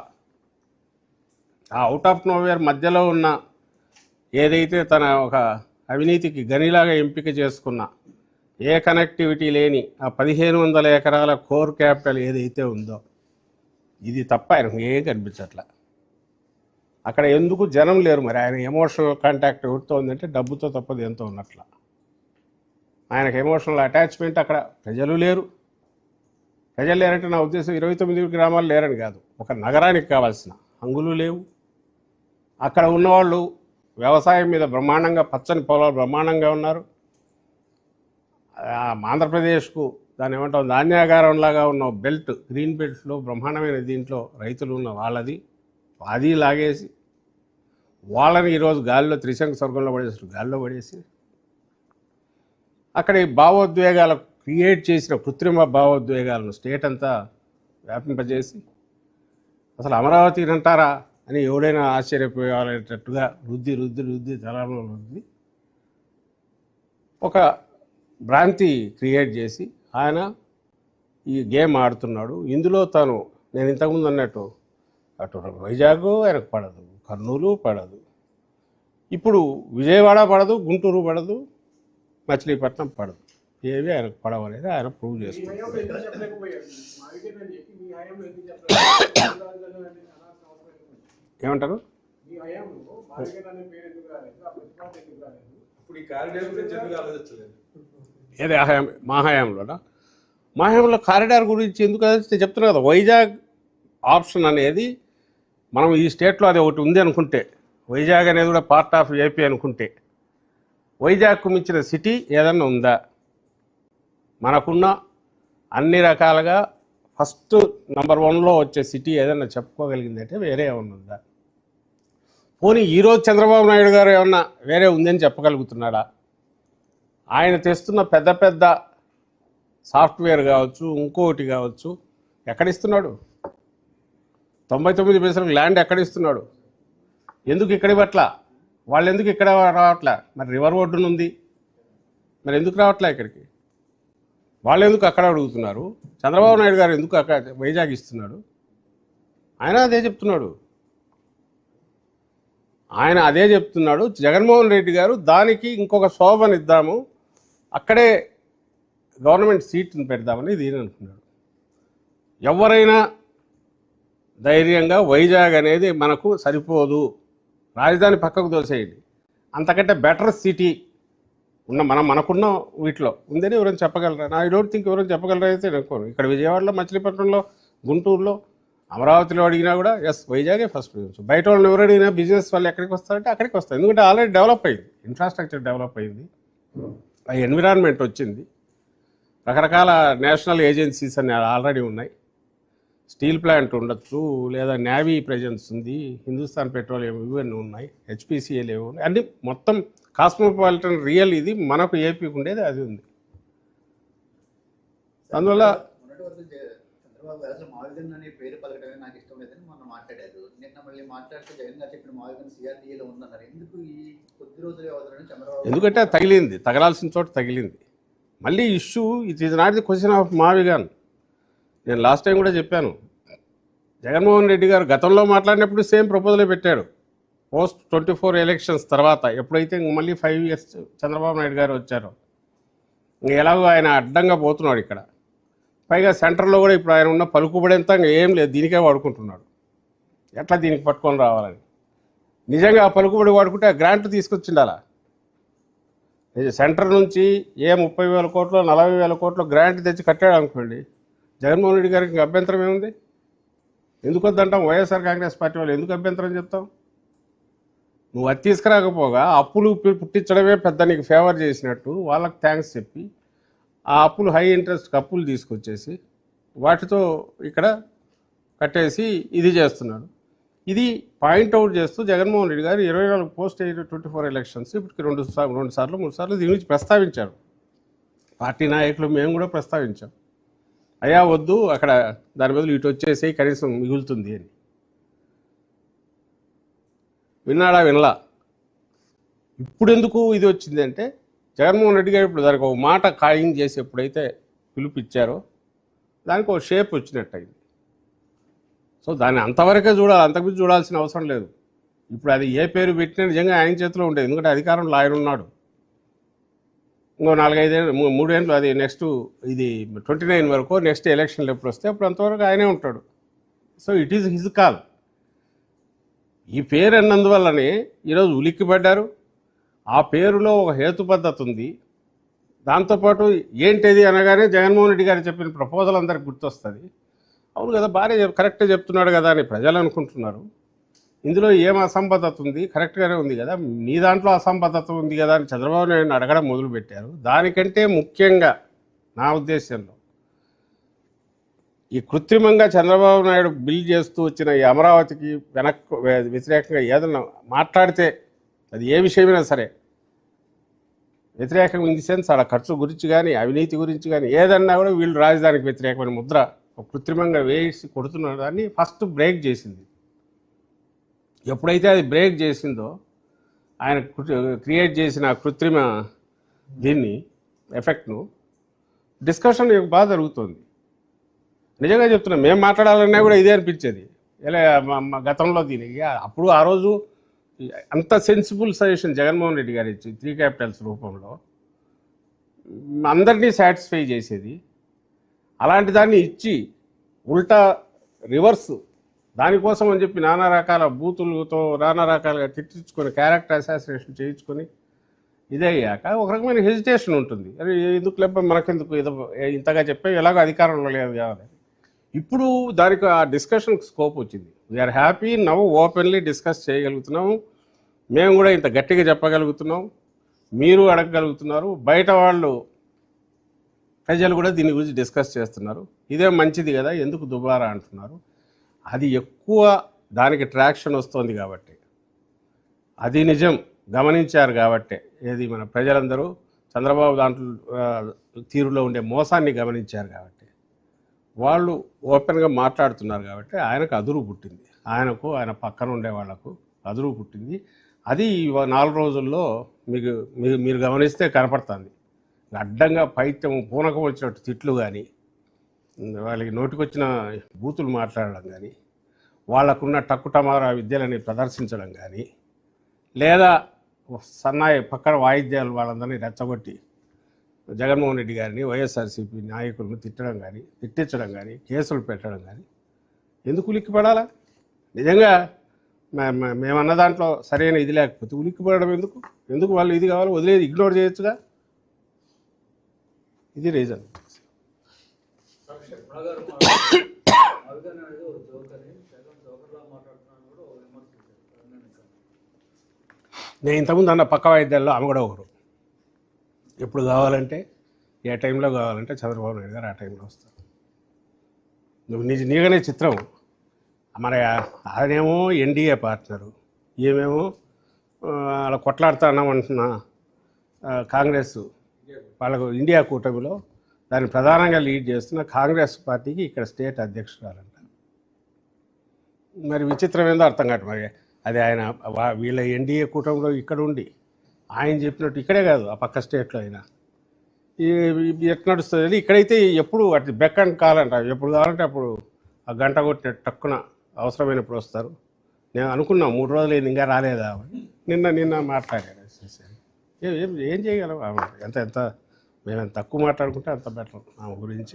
ఆ అవుట్ ఆఫ్ నోవేర్ మధ్యలో ఉన్న ఏదైతే తన ఒక అవినీతికి గనిలాగా ఎంపిక చేసుకున్న, ఏ కనెక్టివిటీ లేని ఆ 1500 ఎకరాల కోర్ క్యాపిటల్ ఏదైతే ఉందో, ఇది తప్ప ఆయనకు ఏం కనిపించట్లా. అక్కడ ఎందుకు జనం లేరు? మరి ఆయన ఎమోషనల్ కాంటాక్ట్ ఎవరితో ఉందంటే డబ్బుతో తప్పదు ఎంతో ఉన్నట్ల. ఆయనకు ఎమోషనల్ అటాచ్మెంట్ అక్కడ ప్రజలు లేరు. ప్రజలు లేరంటే నా ఉద్దేశం 29 గ్రామాలు లేరని కాదు, ఒక నగరానికి కావాల్సిన హంగులు లేవు. అక్కడ ఉన్నవాళ్ళు వ్యవసాయం మీద బ్రహ్మాండంగా, పచ్చని పొలాలు బ్రహ్మాండంగా ఉన్నారు. ఆంధ్రప్రదేశ్కు దాని ఏమంటాం ధాన్యాగారంలాగా ఉన్న బెల్ట్, గ్రీన్ బెల్ట్లో బ్రహ్మాండమైన దీంట్లో రైతులు ఉన్న వాళ్ళది అది లాగేసి వాళ్ళని ఈరోజు గాలిలో త్రిశంకు స్వర్గంలో పడేసి గాలిలో పడేసి అక్కడ ఈ భావోద్వేగాలు క్రియేట్ చేసిన కృత్రిమ భావోద్వేగాలను స్టేట్ అంతా వ్యాపింపజేసి అసలు అమరావతిని అంటారా అని ఎవడైనా ఆశ్చర్యపోయేటట్టుగా రుద్ది తలంలో రుద్ది ఒక భ్రాంతి క్రియేట్ చేసి ఆయన ఈ గేమ్ ఆడుతున్నాడు. ఇందులో తను నేను ఇంతకుముందు అన్నట్టు అటు వైజాగ్ ఆయనకు పడదు, కర్నూలు పడదు, ఇప్పుడు విజయవాడ పడదు, గుంటూరు పడదు, మచిలీపట్నం పడదు. ఏవి ఆయనకు పడవనేది ఆయన ప్రూవ్ చేసుకుంటారు. ఏమంటారు? ఏదే మా హయాంలోనా? మా హయాంలో కారిడార్ గురించి ఎందుకు అదే చెప్తున్నా కదా. వైజాగ్ ఆప్షన్ అనేది మనం ఈ స్టేట్లో అది ఒకటి ఉంది అనుకుంటే, వైజాగ్ అనేది కూడా పార్ట్ ఆఫ్ ఏపీ అనుకుంటే, వైజాగ్కు మించిన సిటీ ఏదన్నా ఉందా? మనకున్న అన్ని రకాలుగా ఫస్ట్ నెంబర్ 1లో వచ్చే సిటీ ఏదన్నా చెప్పుకోగలిగిందంటే వేరే ఏమన్నా ఉందా? పోనీ ఈరోజు చంద్రబాబు నాయుడు గారు ఏమన్నా వేరే ఉందని చెప్పగలుగుతున్నాడా? ఆయన తెస్తున్న పెద్ద పెద్ద సాఫ్ట్వేర్ కావచ్చు, ఇంకోటి కావచ్చు, ఎక్కడిస్తున్నాడు? 99% ల్యాండ్ ఎక్కడిస్తున్నాడు? ఎందుకు ఇక్కడి పట్ల వాళ్ళు ఎందుకు ఇక్కడ రావట్లే? మరి రివర్ ఒడ్డునుంది, మరి ఎందుకు రావట్లే ఇక్కడికి? వాళ్ళు ఎందుకు అక్కడ అడుగుతున్నారు? చంద్రబాబు నాయుడు గారు ఎందుకు అక్కడ వైజాగ్ ఇస్తున్నాడు? ఆయన అదే చెప్తున్నాడు. జగన్మోహన్ రెడ్డి గారు దానికి ఇంకొక శోభనిద్దాము, అక్కడే గవర్నమెంట్ సీట్ని పెడదామని దీని అనుకున్నాడు. ఎవరైనా ధైర్యంగా వైజాగ్ అనేది మనకు సరిపోదు, రాజధాని పక్కకు దోసేయండి, అంతకంటే బెటర్ సిటీ మనకున్న వీటిలో ఉందని ఎవరైనా చెప్పగలరా? ఐ డోంట్ థింక్ ఎవరైనా చెప్పగలరా అయితే నేను అనుకోను. ఇక్కడ విజయవాడలో, మచిలీపట్నంలో, గుంటూరులో, అమరావతిలో అడిగినా కూడా ఎస్ వైజాగే ఫస్ట్ ప్రిఫరెన్స్. బయట వాళ్ళని ఎవరు అడిగినా బిజినెస్ వాళ్ళు ఎక్కడికి వస్తారంటే అక్కడికి వస్తారు. ఎందుకంటే ఆల్రెడీ డెవలప్ అయింది, ఇన్ఫ్రాస్ట్రక్చర్ డెవలప్ అయింది, ఆ ఎన్విరాన్మెంట్ వచ్చింది, రకరకాల నేషనల్ ఏజెన్సీస్ అన్ని ఆల్రెడీ ఉన్నాయి, స్టీల్ ప్లాంట్ ఉండొచ్చు, లేదా నేవీ ప్రెజెన్స్ ఉంది, హిందుస్థాన్ పెట్రోలియం ఇవన్నీ ఉన్నాయి, హెచ్పిసిఎల్ ఏవి ఉన్నాయి, అన్ని మొత్తం కాస్మోపాలిటన్ రియల్ ఇది మనకు ఏపీకి ఉండేది అది ఉంది. అందువల్ల చంద్రబాబు గారు అసలు మావిగన్ అనే పేరు పలకడమే నాకు ఇష్టం లేదని మొన్న మాట్లాడారు. నిన్న మళ్ళీ మాట్లాడితే జగన్ గారు చెప్పిన మావిగన్ సిఆర్డీఏలో ఉందన్నారు. ఎందుకు ఈ కొద్ది రోజుల వ్యవధిలోనే చంద్రబాబు? ఎందుకంటే తగిలింది, తగలాల్సిన చోట తగిలింది. మళ్ళీ issue it is not the question of మావిగన్. నేను లాస్ట్ టైం కూడా చెప్పాను, జగన్మోహన్ రెడ్డి గారు గతంలో మాట్లాడినప్పుడు సేమ్ ప్రపోజలే పెట్టాడు. పోస్ట్ 24 ఎలక్షన్స్ తర్వాత ఎప్పుడైతే మళ్ళీ 5 years చంద్రబాబు నాయుడు గారు వచ్చారో, ఎలాగో ఆయన అడ్డంగా పోతున్నాడు ఇక్కడ, పైగా సెంటర్లో కూడా ఇప్పుడు ఆయన ఉన్న పలుకుబడేంత ఏం లేదు, దీనికే వాడుకుంటున్నాడు. ఎట్లా దీనికి పట్టుకొని రావాలని నిజంగా ఆ పలుకుబడి వాడుకుంటే ఆ గ్రాంట్ తీసుకొచ్చిండాలా? సెంటర్ నుంచి 30,000 కోట్లు 40,000 కోట్లు గ్రాంట్ తెచ్చి కట్టాడు అనుకోండి, జగన్మోహన్ రెడ్డి గారికి అభ్యంతరం ఏముంది? ఎందుకు వద్దంటాం? వైఎస్ఆర్ కాంగ్రెస్ పార్టీ వాళ్ళు ఎందుకు అభ్యంతరం చెప్తాం? నువ్వు అది తీసుకురాకపోగా అప్పులు పుట్టించడమే పెద్ద నీకు ఫేవర్ చేసినట్టు వాళ్ళకి థ్యాంక్స్ చెప్పి ఆ అప్పులు హై ఇంట్రెస్ట్ అప్పులు తీసుకొచ్చేసి వాటితో ఇక్కడ కట్టేసి ఇది చేస్తున్నాడు. ఇది పాయింట్అవుట్ చేస్తూ జగన్మోహన్ రెడ్డి గారు 24 పోస్ట్ 24 ఎలక్షన్స్ ఇప్పటికి 2 సార్లు 3 సార్లు దీని గురించి ప్రస్తావించారు. పార్టీ నాయకులు మేము కూడా ప్రస్తావించాం, అయ్యా వద్దు అక్కడ దాని బదులు ఇటు వచ్చేసి కనీసం మిగులుతుంది అని. విన్నాడా? వినలా. ఇప్పుడు ఎందుకు ఇది వచ్చింది అంటే జగన్మోహన్ రెడ్డి గారు ఇప్పుడు దానికి ఒక మాట ఖాయం చేసి ఎప్పుడైతే పిలుపిచ్చారో దానికి ఒక షేప్ వచ్చినట్టు అయింది. సో దాన్ని అంతవరకే చూడాలి, అంతకుమించి చూడాల్సిన అవసరం లేదు. ఇప్పుడు అది ఏ పేరు పెట్టినా నిజంగా ఆయన చేతిలో ఉండేది, ఎందుకంటే అధికారంలో ఆయన ఉన్నాడు. ఇంకో 3 ఏళ్ళు అది నెక్స్ట్ ఇది 29 వరకు, నెక్స్ట్ ఎలక్షన్లు ఎప్పుడు వస్తే అప్పుడు అంతవరకు ఆయనే ఉంటాడు. So it is his call. ఈ పేరు అన్నందువల్లనే ఈరోజు ఉలిక్కిపడ్డారు. ఆ పేరులో ఒక హేతు పద్ధతి ఉంది. దాంతోపాటు ఏంటిది అనగానే జగన్మోహన్ రెడ్డి గారు చెప్పిన ప్రపోజల్ అందరికి గుర్తొస్తుంది. అవును కదా, బాగానే కరెక్టే చెప్తున్నాడు కదా అని ప్రజలు అనుకుంటున్నారు. ఇందులో ఏం అసంబద్ధత ఉంది? కరెక్ట్గానే ఉంది కదా, నీ దాంట్లో అసంబద్ధత ఉంది కదా అని చంద్రబాబు నాయుడుని అడగడం మొదలుపెట్టారు. దానికంటే ముఖ్యంగా నా ఉద్దేశంలో ఈ కృత్రిమంగా చంద్రబాబు నాయుడు బిల్ చేస్తూ వచ్చిన ఈ అమరావతికి వ్యతిరేకంగా ఏదన్నా మాట్లాడితే అది ఏ విషయమైనా సరే వ్యతిరేకం ఇన్ ది సెన్స్ ఆడ ఖర్చు గురించి కానీ అవినీతి గురించి కానీ ఏదన్నా కూడా వీళ్ళు రాజధానికి వ్యతిరేకమైన ముద్ర కృత్రిమంగా వేసి కొడుతున్న దాన్ని ఫస్ట్ బ్రేక్ చేసింది. ఎప్పుడైతే అది బ్రేక్ చేసిందో ఆయన క్రియేట్ చేసిన కృత్రిమ దీన్ని ఎఫెక్ట్ను డిస్కషన్ బాగా జరుగుతుంది. నిజంగా చెప్తున్నా, మేము మాట్లాడాలన్నా కూడా ఇదే అనిపించేది. ఇలా గతంలో దీనికి అప్పుడు ఆ రోజు అంత సెన్సిబుల్ సజెషన్ జగన్మోహన్ రెడ్డి గారు ఇచ్చి 3 క్యాపిటల్స్ రూపంలో అందరినీ సాటిస్ఫై చేసేది. అలాంటి దాన్ని ఇచ్చి ఉల్టా రివర్స్ దానికోసం అని చెప్పి నానా రకాల బూతులతో నానా రకాలుగా తిట్టించుకొని క్యారెక్టర్ అసాసినేషన్ చేయించుకొని ఇదే అయ్యాక ఒక రకమైన హెజిటేషన్ ఉంటుంది. అది ఎందుకు లేకపోతే మనకెందుకు ఏదో ఇంతగా చెప్పే ఎలాగో అధికారంలో లేదు కావాలి. ఇప్పుడు దానికి ఆ డిస్కషన్కి స్కోప్ వచ్చింది. We are happy now, openly discuss చేయగలుగుతున్నాము, మేము కూడా ఇంత గట్టిగా చెప్పగలుగుతున్నాం, మీరు అడగగలుగుతున్నారు, బయట వాళ్ళు ప్రజలు కూడా దీని గురించి డిస్కస్ చేస్తున్నారు. ఇదే మంచిది కదా, ఎందుకు దుబారా అంటున్నారు. అది ఎక్కువ దానికి ట్రాక్షన్ వస్తుంది కాబట్టి, అది నిజం గమనించారు కాబట్టి, ఏది మన ప్రజలందరూ చంద్రబాబు దాంట్లో తీరులో ఉండే మోసాన్ని గమనించారు కాబట్టి వాళ్ళు ఓపెన్గా మాట్లాడుతున్నారు కాబట్టి ఆయనకు అదురు పుట్టింది, ఆయనకు ఆయన పక్కన ఉండే వాళ్లకు అదురు పుట్టింది. అది 4 రోజుల్లో మీరు గమనిస్తే కనపడుతుంది. అడ్డంగా పైత్యం పూనకం వచ్చినట్టు తిట్లు కానీ, వాళ్ళకి నోటికొచ్చిన బూతులు మాట్లాడడం కానీ, వాళ్ళకున్న టక్కుటమారా విద్యలని ప్రదర్శించడం కానీ, లేదా సన్నాయి పక్కన వాయిద్యాలు వాళ్ళందరినీ రెచ్చగొట్టి జగన్మోహన్ రెడ్డి గారిని వైఎస్ఆర్సీపీ నాయకులను తిట్టడం కానీ, తిట్టించడం కానీ, కేసులు పెట్టడం కానీ ఎందుకు ఉలిక్కిపడాలా? నిజంగా మేమన్న దాంట్లో సరైన ఇది లేకపోతే ఉలిక్కిపడడం ఎందుకు? ఎందుకు వాళ్ళు ఇది కావాలి వదిలేది ఇగ్నోర్ చేయొచ్చుగా. ఇది రీజన్. నేను ఇంతకుముందు అన్న పక్క వాయిద్యాల్లో ఆమె కూడా ఒకరు. ఎప్పుడు కావాలంటే ఏ టైంలో కావాలంటే చంద్రబాబు నాయుడు గారు ఆ టైంలో వస్తారు. నువ్వు నీగానే చిత్రం. మరి ఆయనేమో ఎన్డీఏ పార్ట్నరు, ఏమేమో అలా కొట్లాడుతున్నామంటున్నా కాంగ్రెస్ వాళ్ళకు ఇండియా కూటమిలో దాన్ని ప్రధానంగా లీడ్ చేస్తున్న కాంగ్రెస్ పార్టీకి ఇక్కడ స్టేట్ అధ్యక్షురాలంట. మరి విచిత్రం ఏందో అర్థం కాదు. మరి అది ఆయన వీళ్ళ ఎన్డీఏ కూటమిలో ఇక్కడ ఉండి ఆయన చెప్పినట్టు ఇక్కడే కాదు ఆ పక్క స్టేట్లో అయినా ఎట్లా నడుస్తుంది. ఇక్కడైతే ఎప్పుడు అటు బెక్కని కావాలంట, ఎప్పుడు కావాలంటే అప్పుడు ఆ గంట కొట్టిన టక్కున అవసరమైనప్పుడు వస్తారు. నేను అనుకున్నా 3 రోజులు అయింది ఇంకా రాలేదా అని. నిన్న మాట్లాడాను. ఏం చేయగలం ఎంత మేము ఎంత తక్కువ మాట్లాడుకుంటే అంత బెటర్ ఆమె గురించి.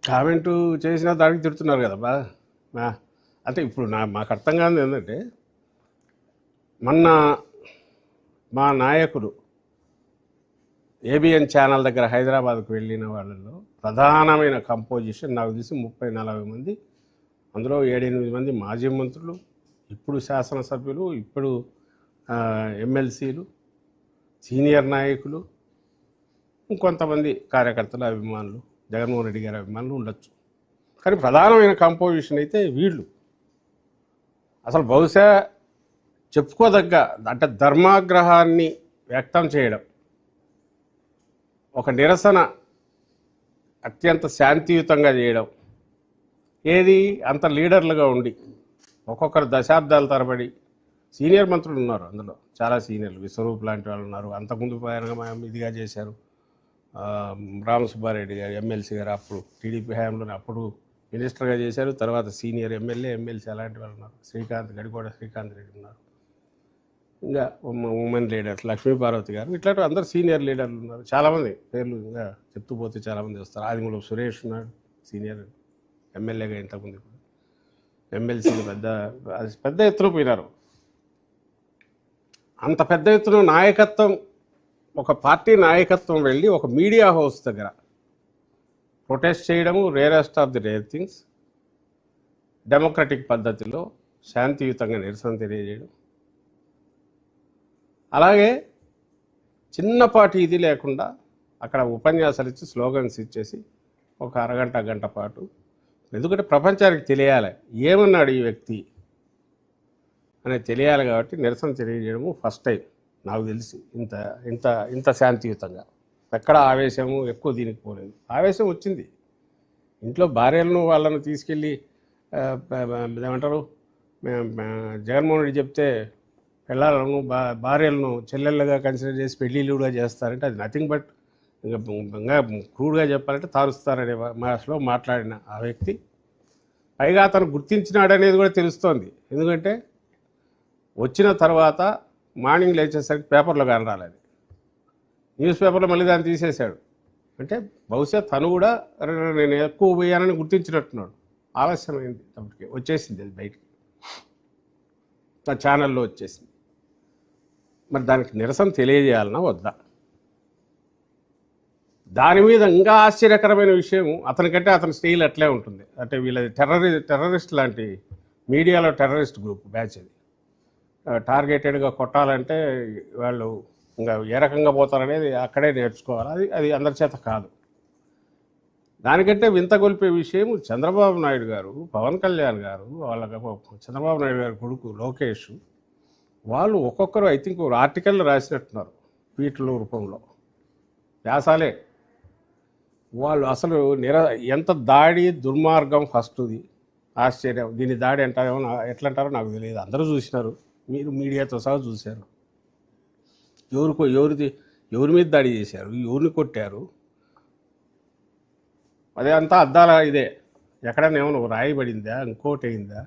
కామెంటు చేసినా దానికి తిడుతున్నారు కదా బా. అంటే ఇప్పుడు మాకు అర్థం కాదు ఏంటంటే, మొన్న మా నాయకుడు ఏబిఎన్ ఛానల్ దగ్గర హైదరాబాద్కు వెళ్ళిన వాళ్ళల్లో ప్రధానమైన కంపోజిషన్ నాకు తెలిసి 30-40 మంది, అందులో 7-8 మంది మాజీ మంత్రులు, ఇప్పుడు శాసనసభ్యులు, ఇప్పుడు ఎమ్మెల్సీలు, సీనియర్ నాయకులు, ఇంకొంతమంది కార్యకర్తలు, అభిమానులు, జగన్మోహన్ రెడ్డి గారి అభిమానులు ఉండొచ్చు. కానీ ప్రధానమైన కంపోజిషన్ అయితే వీళ్ళు. అసలు బహుశా చెప్పుకోదగ్గ అంటే ధర్మాగ్రహాన్ని వ్యక్తం చేయడం, ఒక నిరసన అత్యంత శాంతియుతంగా చేయడం, ఏది అంత లీడర్లుగా ఉండి ఒక్కొక్కరు దశాబ్దాల తరబడి సీనియర్ మంత్రులు ఉన్నారు, అందులో చాలా సీనియర్లు, విశ్వరూప్ లాంటి వాళ్ళు ఉన్నారు, అంతకుముందు ఇదిగా చేశారు. రామసుబ్బారెడ్డి గారు ఎమ్మెల్సీ గారు అప్పుడు టీడీపీ హయాంలోనే అప్పుడు మినిస్టర్గా చేశారు. తర్వాత సీనియర్ ఎమ్మెల్సీ అలాంటి వాళ్ళు ఉన్నారు. గడికోట శ్రీకాంత్ రెడ్డి ఉన్నారు. ఇంకా ఉమెన్ లీడర్స్ లక్ష్మీపార్వతి గారు, ఇట్లాంటి అందరు సీనియర్ లీడర్లు ఉన్నారు. చాలామంది పేర్లు ఇంకా చెప్తూ పోతే చాలామంది వస్తారు. ఆదిమూలం సురేష్ ఉన్నాడు, సీనియర్ ఎమ్మెల్యేగా ఇంతకుముందు, ఎమ్మెల్సీలు పెద్ద ఎత్తున పోయినారు. అంత పెద్ద ఎత్తున నాయకత్వం, ఒక పార్టీ నాయకత్వం వెళ్ళి ఒక మీడియా హౌస్ దగ్గర ప్రొటెస్ట్ చేయడము rarest of the rare things. Democratic పద్ధతిలో శాంతియుతంగా నిరసన తెలియజేయడం, అలాగే చిన్నపాటి ఇది లేకుండా అక్కడ ఉపన్యాసాలు ఇచ్చి స్లోగన్స్ ఇచ్చేసి ఒక అరగంట గంట పాటు, ఎందుకంటే ప్రపంచానికి తెలియాలి ఏమన్నాడు ఈ వ్యక్తి అనేది తెలియాలి కాబట్టి నిరసన తెలియజేయడము ఫస్ట్ టైం నాకు తెలిసి ఇంత ఇంత ఇంత శాంతియుతంగా. ఎక్కడ ఆవేశము ఎక్కువ దీనికి పోలేదు. ఆవేశం వచ్చింది, ఇంట్లో భార్యలను వాళ్ళను తీసుకెళ్ళి ఏమంటారు, జగన్మోహన్ రెడ్డి చెప్తే పిల్లలను భార్యలను చెల్లెళ్ళగా కన్సిడర్ చేసి పెళ్ళిళ్ళు కూడా చేస్తారంటే అది నథింగ్ బట్ ఇంకా క్రూడ్గా చెప్పాలంటే తారుస్తారనే భాషలో మాట్లాడిన ఆ వ్యక్తి పైగా అతను గుర్తించినాడనేది కూడా తెలుస్తోంది. ఎందుకంటే వచ్చిన తర్వాత మార్నింగ్ లేచేసరికి పేపర్లో కనరాలేదు, న్యూస్ పేపర్లో మళ్ళీ దాన్ని తీసేశాడు. అంటే బహుశా తను కూడా నేను ఎక్కువ పోయానని గుర్తించినట్టున్నాడు. ఆలస్యమైంది, అప్పటికి వచ్చేసింది అది బయటికి, నా ఛానల్లో వచ్చేసింది. మరి దానికి నిరసన తెలియజేయాలన్నా వద్దా? దాని మీద ఇంకా ఆశ్చర్యకరమైన విషయం, అతనికంటే అతని స్టైల్ అట్లే ఉంటుంది. అంటే వీళ్ళది టెర్రరిస్ట్ లాంటి మీడియాలో టెర్రరిస్ట్ గ్రూప్ బ్యాచ్ అది. టార్గెటెడ్గా కొట్టాలంటే వాళ్ళు ఇంకా ఏ రకంగా పోతారనేది అక్కడే నేర్చుకోవాలి. అది అందరి చేత కాదు. దానికంటే వింత గొలిపే విషయం, చంద్రబాబు నాయుడు గారు, పవన్ కళ్యాణ్ గారు, వాళ్ళ చంద్రబాబు నాయుడు గారి కొడుకు లోకేష్, వాళ్ళు ఒక్కొక్కరు ఐ థింక్ ఒక ఆర్టికల్ రాసినట్టున్నారు ట్వీట్ల రూపంలో, వ్యాసాలే. వాళ్ళు అసలు ఎంత దాడి దుర్మార్గం ఫస్ట్ది, ఆశ్చర్యం. దీని దాడి అంటారేమో, ఎట్లా అంటారో నాకు తెలియదు. అందరూ చూసినారు, మీరు మీడియాతో సహా చూశారు. ఎవరి మీద దాడి చేశారు, ఎవరిని కొట్టారు, అదే అంతా అద్దాల ఇదే. ఎక్కడైనా ఏమన్నా రాయబడిందా, ఇంకోటి అయిందా?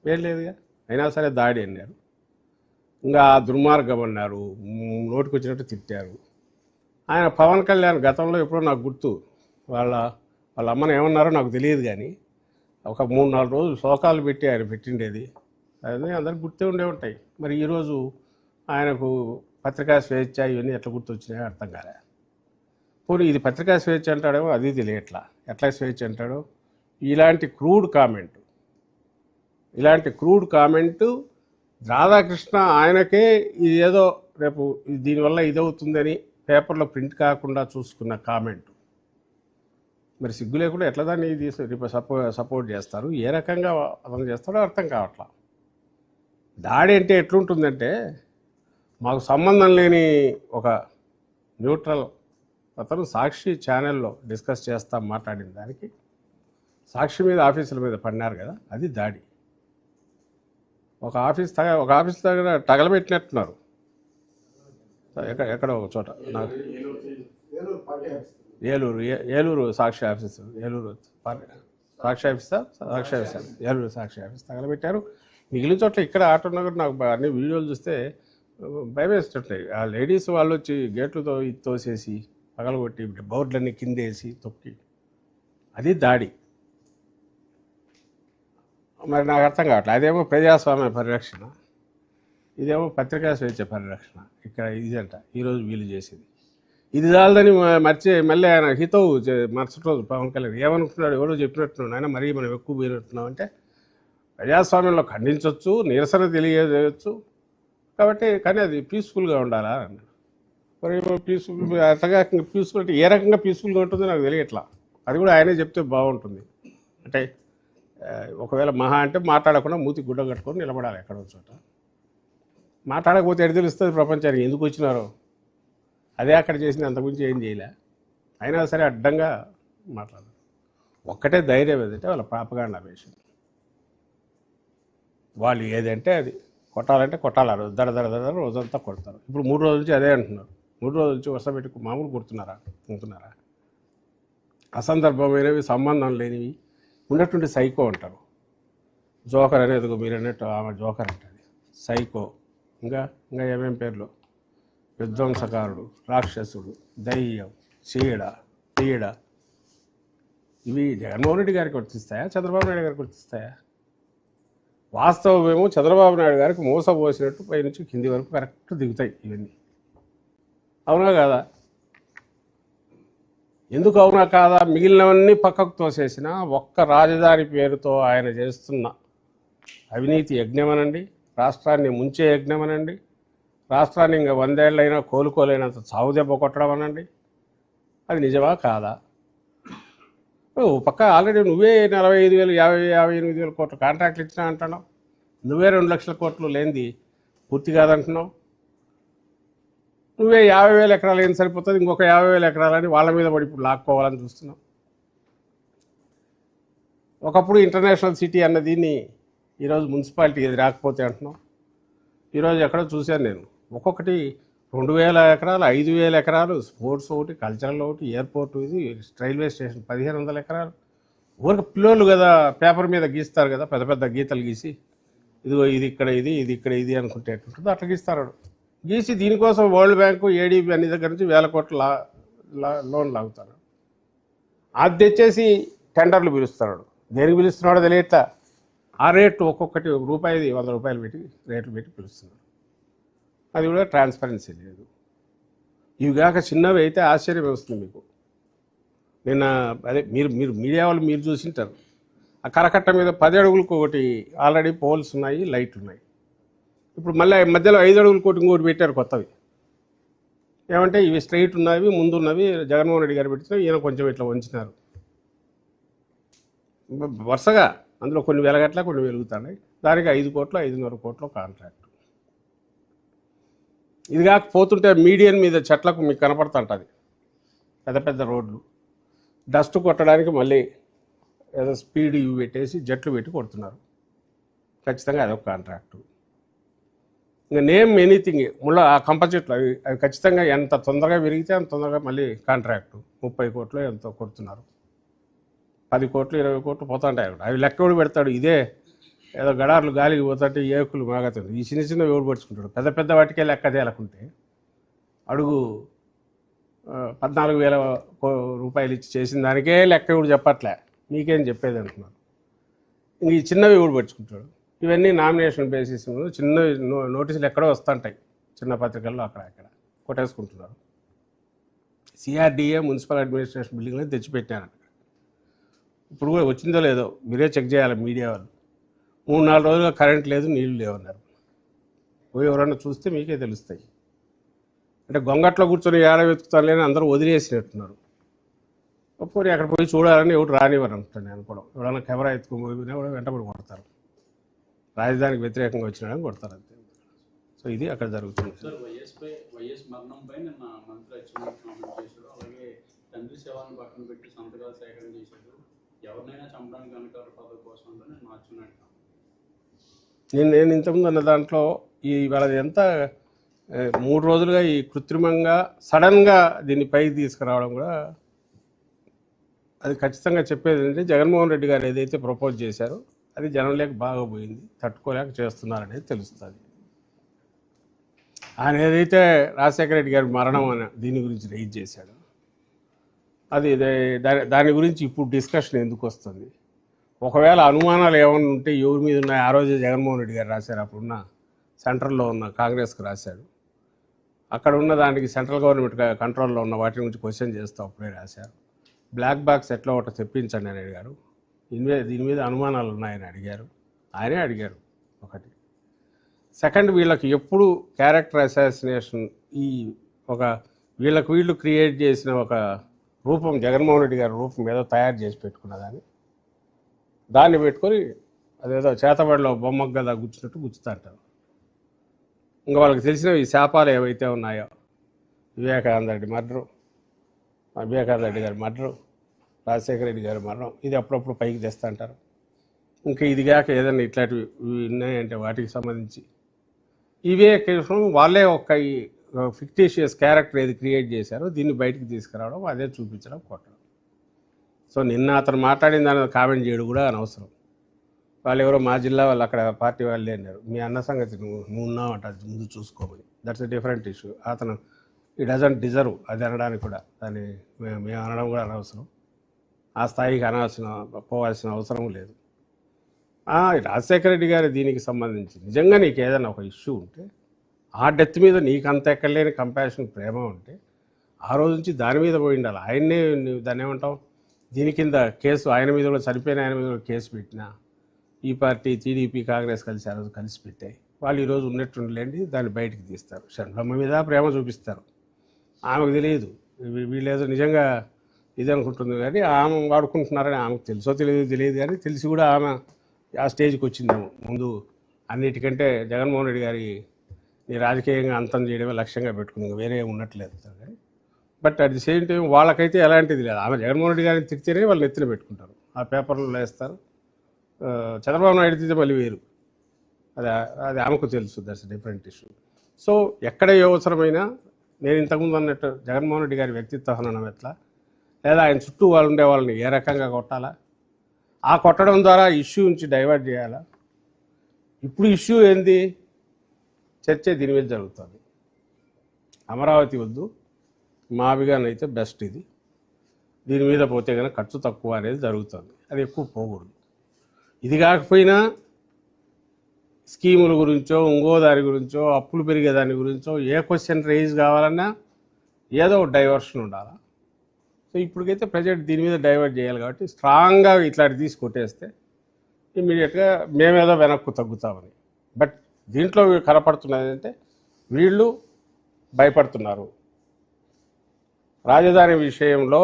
వేయలేదుగా. అయినా సరే దాడి అన్నారు. ఇంకా దుర్మార్గం అన్నారు, నోటికి వచ్చినట్టు తిట్టారు. ఆయన పవన్ కళ్యాణ్ గతంలో ఎప్పుడో నాకు గుర్తు, వాళ్ళ అమ్మని ఏమన్నారో నాకు తెలియదు, కానీ ఒక 3-4 రోజులు శోకాలు పెట్టి ఆయన పెట్టిండేది అదే అందరికి గుర్తే ఉండే ఉంటాయి. మరి ఈరోజు ఆయనకు పత్రికా స్వేచ్ఛ ఇవన్నీ ఎట్లా గుర్తొచ్చినాయో అర్థం కాలే. పోనీ ఇది పత్రికా స్వేచ్ఛ అంటాడో అది తెలియట్లా, ఎట్లా స్వేచ్ఛ అంటాడో. ఇలాంటి క్రూడ్ కామెంటు రాధాకృష్ణ ఆయనకే ఇది ఏదో రేపు దీనివల్ల ఇదవుతుందని పేపర్లో ప్రింట్ కాకుండా చూసుకున్న కామెంట్. మరి సిగ్గు లేకుండా ఎట్లా దాన్ని రేపు సపోర్ట్ చేస్తారు, ఏ రకంగా అతను చేస్తాడో అర్థం కావట్లా. దాడి అంటే ఎట్లుంటుందంటే, మాకు సంబంధం లేని ఒక న్యూట్రల్ అతను సాక్షి ఛానల్లో డిస్కస్ చేస్తా మాట్లాడిన దానికి సాక్షి మీద ఆఫీసుల మీద పడినారు కదా, అది దాడి. ఒక ఆఫీస్ దగ్గర తగలబెట్టినట్టున్నారు ఎక్కడో ఒక చోట. నాకు ఏలూరు సాక్షి ఆఫీసు, ఏలూరు సాక్షి ఆఫీస్ తగలబెట్టారు. మిగిలిన చోట్ల ఇక్కడ ఆటోనగర్ నాకు అన్ని వీడియోలు చూస్తే భయం వేస్తుంటాయి. ఆ లేడీస్ వాళ్ళు వచ్చి గేట్లతో తోసేసి పగలగొట్టి బోర్డులన్నీ కిందేసి తొక్కి, అది దాడి. మరి నాకు అర్థం కావట్లేదు. అదేమో ప్రజాస్వామ్య పరిరక్షణ, ఇదేమో పత్రికా స్వేచ్ఛ పరిరక్షణ. ఇక్కడ ఇదంట ఈరోజు వీళ్ళు చేసేది. ఇది చాలదని మళ్ళీ ఆయన హితవు మరుసటి రోజు పవన్ కళ్యాణ్ ఏమనుకుంటున్నాడు, ఎవరో చెప్పినట్టున్నాడు, ఆయన మరీ మనం ఎక్కువ పోయినట్టున్నాం అంటే ప్రజాస్వామ్యంలో ఖండించవచ్చు, నిరసన తెలియజేయచ్చు కాబట్టి, కానీ అది పీస్ఫుల్గా ఉండాలా అన్నాడు. మరి పీస్ఫుల్ అంతగా పీస్ఫుల్ అంటే ఏ రకంగా పీస్ఫుల్గా ఉంటుందో నాకు తెలియట్లా. అది కూడా ఆయనే చెప్తే బాగుంటుంది. అంటే ఒకవేళ మహా అంటే మాట్లాడకుండా మూతి గుడ్డ కట్టుకొని నిలబడాలి ఎక్కడో చోట. మాట్లాడకపోతే ఎడ తెలుస్తుంది ప్రపంచానికి ఎందుకు వచ్చినారో. అదే అక్కడ చేసింది, అంతకుమించి ఏం చేయలే. అయినా సరే అడ్డంగా మాట్లాడదు. ఒక్కటే ధైర్యం ఏదంటే వాళ్ళ ప్రాపగాండా వేషం. వాళ్ళు ఏదంటే అది కొట్టాలంటే కొట్టాలి, ఆ రోజు దడ రోజంతా కొడతారు. ఇప్పుడు 3 రోజుల నుంచి అదే అంటున్నారు. 3 రోజుల నుంచి వరుస పెట్టి మామూలు కొడుతున్నారా? అసందర్భమైనవి, సంబంధం లేనివి ఉన్నటువంటి సైకో అంటారు. జోకర్ అనేది మీరు అన్నట్టు ఆమె జోకర్ అంటుంది, సైకో. ఇంకా ఏమేం పేర్లు, విధ్వంసకారుడు, రాక్షసుడు, దయ్యం, పీడ. ఇవి జగన్మోహన్ రెడ్డి గారికి వర్తిస్తాయా, చంద్రబాబు నాయుడు గారికి వర్తిస్తాయా? వాస్తవమేమో చంద్రబాబు నాయుడు గారికి మోసపోసినట్టు పైనుంచి కింది వరకు కరెక్ట్ దిగుతాయి ఇవన్నీ. అవునా కాదా? ఎందుకు అవునా కాదా? మిగిలినవన్నీ పక్కకు తోసేసిన ఒక్క రాజధాని పేరుతో ఆయన చేస్తున్న అవినీతి యజ్ఞమనండి, రాష్ట్రాన్ని ముంచే యజ్ఞమనండి, రాష్ట్రాన్ని ఇంకా 100 ఏళ్ళైనా కోలుకోలేనంత చావు దెబ్బ కొట్టడం అనండి, అది నిజమా కాదా? పక్క ఆల్రెడీ నువ్వే 45,000, 58,000 కోట్ల కాంట్రాక్ట్లు ఇచ్చినా అంటున్నావు. నువ్వే 2 లక్షల కోట్లు లేనిది పూర్తి కాదంటున్నావు. నువ్వే 50,000 ఎకరాలు ఏం సరిపోతుంది, ఇంకొక 50,000 ఎకరాలని వాళ్ళ మీద పడి ఇప్పుడు లాక్కోవాలని చూస్తున్నావు. ఒకప్పుడు ఇంటర్నేషనల్ సిటీ అన్న దీన్ని ఈరోజు మున్సిపాలిటీ ఇది రాకపోతే అంటున్నావు. ఈరోజు ఎక్కడో చూశాను నేను, ఒక్కొక్కటి 2,000 ఎకరాలు, 5,000 ఎకరాలు, స్పోర్ట్స్ ఒకటి, కల్చరల్ ఒకటి, ఎయిర్పోర్ట్, ఇది రైల్వే స్టేషన్ 1,500 ఎకరాలు. ఊరికి పిల్లలు కదా పేపర్ మీద గీస్తారు కదా, పెద్ద పెద్ద గీతలు గీసి, ఇదిగో ఇది ఇక్కడ ఇది అనుకుంటే ఎట్లుంటుందో అట్లా గీస్తారు. గీసి దీనికోసం వరల్డ్ బ్యాంకు, ఏడీబీ అన్ని దగ్గర నుంచి 1,000 కోట్ల లోన్ లాగుతారు. అది తెచ్చేసి టెండర్లు పిలుస్తున్నాడు. దేనికి పిలుస్తున్నాడో తెలియట్లా. ఆ రేటు ఒక్కొక్కటి ₹1, 100 రూపాయలు పెట్టి రేట్లు పెట్టి పిలుస్తున్నాడు. అది కూడా ట్రాన్స్పరెన్సీ లేదు. ఇవి కాక చిన్నవి అయితే ఆశ్చర్యం వస్తుంది మీకు. నిన్న అదే మీరు మీడియా వాళ్ళు మీరు చూసింటారు, ఆ కరకట్ట మీద 10 అడుగులకు ఒకటి ఆల్రెడీ పోల్స్ ఉన్నాయి, లైట్లు ఉన్నాయి. ఇప్పుడు మళ్ళీ మధ్యలో 5 అడుగుల కోటి ఇంకోటి పెట్టారు కొత్తవి. ఏమంటే ఇవి స్ట్రైట్ ఉన్నవి, ముందున్నవి జగన్మోహన్ రెడ్డి గారు పెట్టిన, ఈయన కొంచెం ఇట్లా వంచినారు వరుసగా. అందులో కొన్ని వెలగట్ల, కొన్ని వెలుగుతున్నాయి. దానికి 5 కోట్లు, 5.5 కోట్లు కాంట్రాక్ట్. ఇది కాకపోతుంటే మీడియన్ మీద చెట్లకు మీకు కనపడుతుంటుంది పెద్ద పెద్ద రోడ్లు. డస్ట్ కొట్టడానికి మళ్ళీ ఏదో స్పీడ్ ఇవి పెట్టేసి జట్లు పెట్టి కొడుతున్నారు. ఖచ్చితంగా అదొక కాంట్రాక్టు. ఇంకా నేమ్ ఎనీథింగ్ ముళ్ళ ఆ కంప చెట్లు అవి ఖచ్చితంగా ఎంత తొందరగా విరిగితే అంత తొందరగా మళ్ళీ కాంట్రాక్టు. 30 కోట్లు ఎంతో కొడుతున్నారు. 10 కోట్లు, 20 కోట్లు పోతుంటాయి. అవి లెక్క కూడా పెడతాడు. ఇదే ఏదో గడార్లు గాలికి పోతుంటే ఏకులు మాగతుంది. ఈ చిన్న చిన్న ఎవడు పడుచుకుంటాడు. పెద్ద పెద్ద వాటికే లెక్క తేలకుంటే అడుగు 14,000 రూపాయలు ఇచ్చి చేసిన దానికే లెక్క ఎవడు చెప్పట్లే, మీకేం చెప్పేది అంటున్నారు. ఇంక ఈ చిన్నవి ఎవడు పడుచుకుంటాడు. ఇవన్నీ నామినేషన్ బేసిస్ చిన్న నోటీసులు ఎక్కడో వస్తుంటాయి, చిన్న పత్రికల్లో అక్కడ ఇక్కడ కొట్టేసుకుంటున్నారు. సిఆర్డీఏ మున్సిపల్ అడ్మినిస్ట్రేషన్ బిల్డింగ్లో తెచ్చిపెట్టారంట. ఇప్పుడు కూడా వచ్చిందో లేదో మీరే చెక్ చేయాలి మీడియా వాళ్ళు. 3-4 రోజులుగా కరెంట్ లేదు, నీళ్లు లేవన్నారు. పోయి ఎవరన్నా చూస్తే మీకే తెలుస్తాయి. అంటే గొంగట్లో కూర్చొని ఏడ వెతుకుతాను లేని అందరూ వదిలేసినట్టున్నారు. పోనీ అక్కడ పోయి చూడాలని ఎవరు రానివ్వరు అంటాను నేను కూడా. ఎవరైనా కెమెరా ఎత్తుకుపోయినా కూడా వెంటబడి కొడతారు. రాజధానికి వ్యతిరేకంగా వచ్చినాడని కొడతారు అంతే. సో ఇది అక్కడ జరుగుతుంది. సార్, వైఎస్ మరణంపై నిన్న మంత్రి అచ్చెన్నాయుడు కామెంట్ చేశాడు. అలాగే తండ్రి శవాలను పక్కన పెట్టి సంతకాలు సేకరణ చేశాడు. ఎవరినైనా చంపడానికి అధికార పదవి కోసం నేను అచ్చెన్నాయుడు. నేను ఇంతకుముందు అన్న దాంట్లో వాళ్ళది ఎంత 3 రోజులుగా ఈ కృత్రిమంగా సడన్గా దీన్ని పైకి తీసుకురావడం కూడా అది ఖచ్చితంగా చెప్పేది ఏంటంటే జగన్మోహన్ రెడ్డి గారు ఏదైతే ప్రపోజ్ చేశారో అది జనంలోకి బాగా పోయింది, తట్టుకోలేక చేస్తున్నారనేది తెలుస్తుంది. ఆయన ఏదైతే రాజశేఖర రెడ్డి గారి మరణం అని దీని గురించి రైజ్ చేశాడు, అది దాని గురించి ఇప్పుడు డిస్కషన్ ఎందుకు వస్తుంది? ఒకవేళ అనుమానాలు ఏమైనా ఉంటే ఎవరి మీద ఉన్నాయి? ఆ రోజే జగన్మోహన్ రెడ్డి గారు రాశారు, అప్పుడున్న సెంట్రల్లో ఉన్న కాంగ్రెస్కి రాశాడు. అక్కడ ఉన్న దానికి సెంట్రల్ గవర్నమెంట్ కంట్రోల్లో ఉన్న వాటి గురించి క్వశ్చన్ చేస్తూ అప్పుడే రాశారు. బ్లాక్ బాక్స్ ఎట్లా ఒకటి తెప్పించండి అని అడిగారు. దీని మీద అనుమానాలు ఉన్నాయని అడిగారు, ఆయనే అడిగారు. ఒకటి. సెకండ్, వీళ్ళకి ఎప్పుడు క్యారెక్టర్ అసాసినేషన్ ఈ ఒక వీళ్ళు క్రియేట్ చేసిన ఒక రూపం, జగన్మోహన్ రెడ్డి గారి రూపం ఏదో తయారు చేసి పెట్టుకున్నదాన్ని, దాన్ని పెట్టుకొని అదేదో చేతబడిలో బొమ్మకు కదా గుచ్చినట్టు గుచ్చుతా అంటారు. ఇంకా వాళ్ళకి తెలిసిన ఈ శాపాలు ఏవైతే ఉన్నాయో, వివేకానంద రెడ్డి మర్డరు, వివేకానంద రెడ్డి గారి మర్డరు, రాజశేఖర రెడ్డి గారి మరణం, ఇది అప్పుడప్పుడు పైకి తెస్తా అంటారు. ఇంకా ఇది కాక ఏదైనా ఇట్లాంటివి ఉన్నాయంటే వాటికి సంబంధించి ఇవే కేవలం వాళ్ళే ఒక ఫిక్టీషియస్ క్యారెక్టర్ ఏది క్రియేట్ చేశారో దీన్ని బయటికి తీసుకురావడం, అదే చూపించడం, కొట్టడం. సో నిన్న అతను మాట్లాడిన దాని కామెంట్ చేయడం కూడా అనవసరం. వాళ్ళు ఎవరో మా జిల్లా వాళ్ళు అక్కడ పార్టీ వాళ్ళే అన్నారు, మీ అన్న సంగతి నువ్వు ఉన్నావంట అది ముందు చూసుకోమని. That's a different issue. అతను ఈ డజంట్ డిజర్వ్ అది అనడానికి కూడా, దాన్ని మేము అనడం కూడా అనవసరం. ఆ స్థాయికి పోవాల్సిన అవసరం లేదు. రాజశేఖర రెడ్డి గారి దీనికి సంబంధించి నిజంగా నీకు ఏదైనా ఒక ఇష్యూ ఉంటే, ఆ డెత్ మీద నీకు అంత ఎక్కడలేని కంపాషన్, ప్రేమ ఉంటే ఆ రోజు నుంచి దాని మీద పోయి ఉండాలి. ఆయన్నే దాన్ని ఏమంటాం, దీని కింద కేసు ఆయన మీద కూడా, చనిపోయిన ఆయన మీద కూడా కేసు పెట్టినా ఈ పార్టీ టీడీపీ కాంగ్రెస్ కలిసి ఆ రోజు కలిసి పెట్టాయి. వాళ్ళు ఈరోజు ఉన్నట్టుండలేండి దాన్ని బయటికి తీస్తారు. షణ్ముఖమ్మ మీద ప్రేమ చూపిస్తారు. ఆమెకు తెలియదు వీళ్ళేదో నిజంగా ఇది అనుకుంటుంది, కానీ ఆమె వాడుకుంటున్నారని ఆమెకు తెలుసో తెలియదు కానీ తెలిసి కూడా ఆమె ఆ స్టేజ్కి వచ్చిందేమో. ముందు అన్నిటికంటే జగన్మోహన్ రెడ్డి గారి నీ రాజకీయంగా అంతం చేయడమే లక్ష్యంగా పెట్టుకుంది, వేరే ఉన్నట్లేదు కానీ. But at the same time వాళ్ళకైతే ఎలాంటిది లేదు. ఆమె జగన్మోహన్ రెడ్డి గారిని తిరిగితేనే వాళ్ళు నెత్తిన పెట్టుకుంటారు, ఆ పేపర్లో వేస్తారు. చంద్రబాబు నాయుడు తీస్తే మళ్ళీ వేరు, అది ఆమెకు తెలుసు. That's different issue. సో ఎక్కడ ఏ అవసరమైనా, నేను ఇంతకుముందు అన్నట్టు జగన్మోహన్ రెడ్డి గారి వ్యక్తిత్వ హననం ఎట్లా, లేదా ఆయన చుట్టూ వాళ్ళు ఉండే వాళ్ళని ఏ రకంగా కొట్టాలా, ఆ కొట్టడం ద్వారా ఇష్యూ నుంచి డైవర్ట్ చేయాలా. ఇప్పుడు ఇష్యూ ఏంది, చర్చ దీని మీద జరుగుతుంది. అమరావతి వద్దు, మావిగానైతే బెస్ట్ ఇది, దీని మీద పోతే కనుక ఖర్చు తక్కువ అనేది జరుగుతుంది. అది ఎక్కువ పోకూడదు. ఇది కాకపోయినా స్కీముల గురించో, ఇంకో దాని గురించో, అప్పులు పెరిగే దాని గురించో ఏ క్వశ్చన్ రైజ్ కావాలన్నా ఏదో ఒక డైవర్షన్ ఉండాలి. సో ఇప్పటికైతే ప్రజెంట్ దీని మీద డైవర్ట్ చేయాలి కాబట్టి స్ట్రాంగ్గా ఇట్లాంటి తీసి కొట్టేస్తే ఇమ్మీడియట్గా మేమేదో వెనక్కు తగ్గుతామని. బట్ దీంట్లో కనపడుతున్నది అంటే వీళ్ళు భయపడుతున్నారు. రాజధాని విషయంలో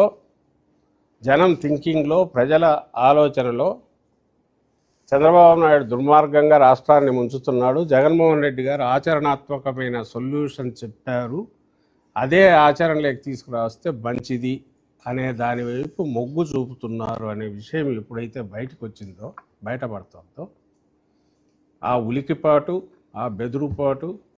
జనం థింకింగ్లో, ప్రజల ఆలోచనలో చంద్రబాబు నాయుడు దుర్మార్గంగా రాష్ట్రాన్ని ముంచుతున్నాడు. జగన్మోహన్ రెడ్డి గారు ఆచరణాత్మకమైన సొల్యూషన్ చెప్పారు, అదే ఆచరణలోకి తీసుకురావస్తే మంచిది అనే దాని వైపు మొగ్గు చూపుతున్నారు అనే విషయం ఎప్పుడైతే బయటపడుతుందో ఆ ఉలికిపాటు, ఆ బెదురుపాటు,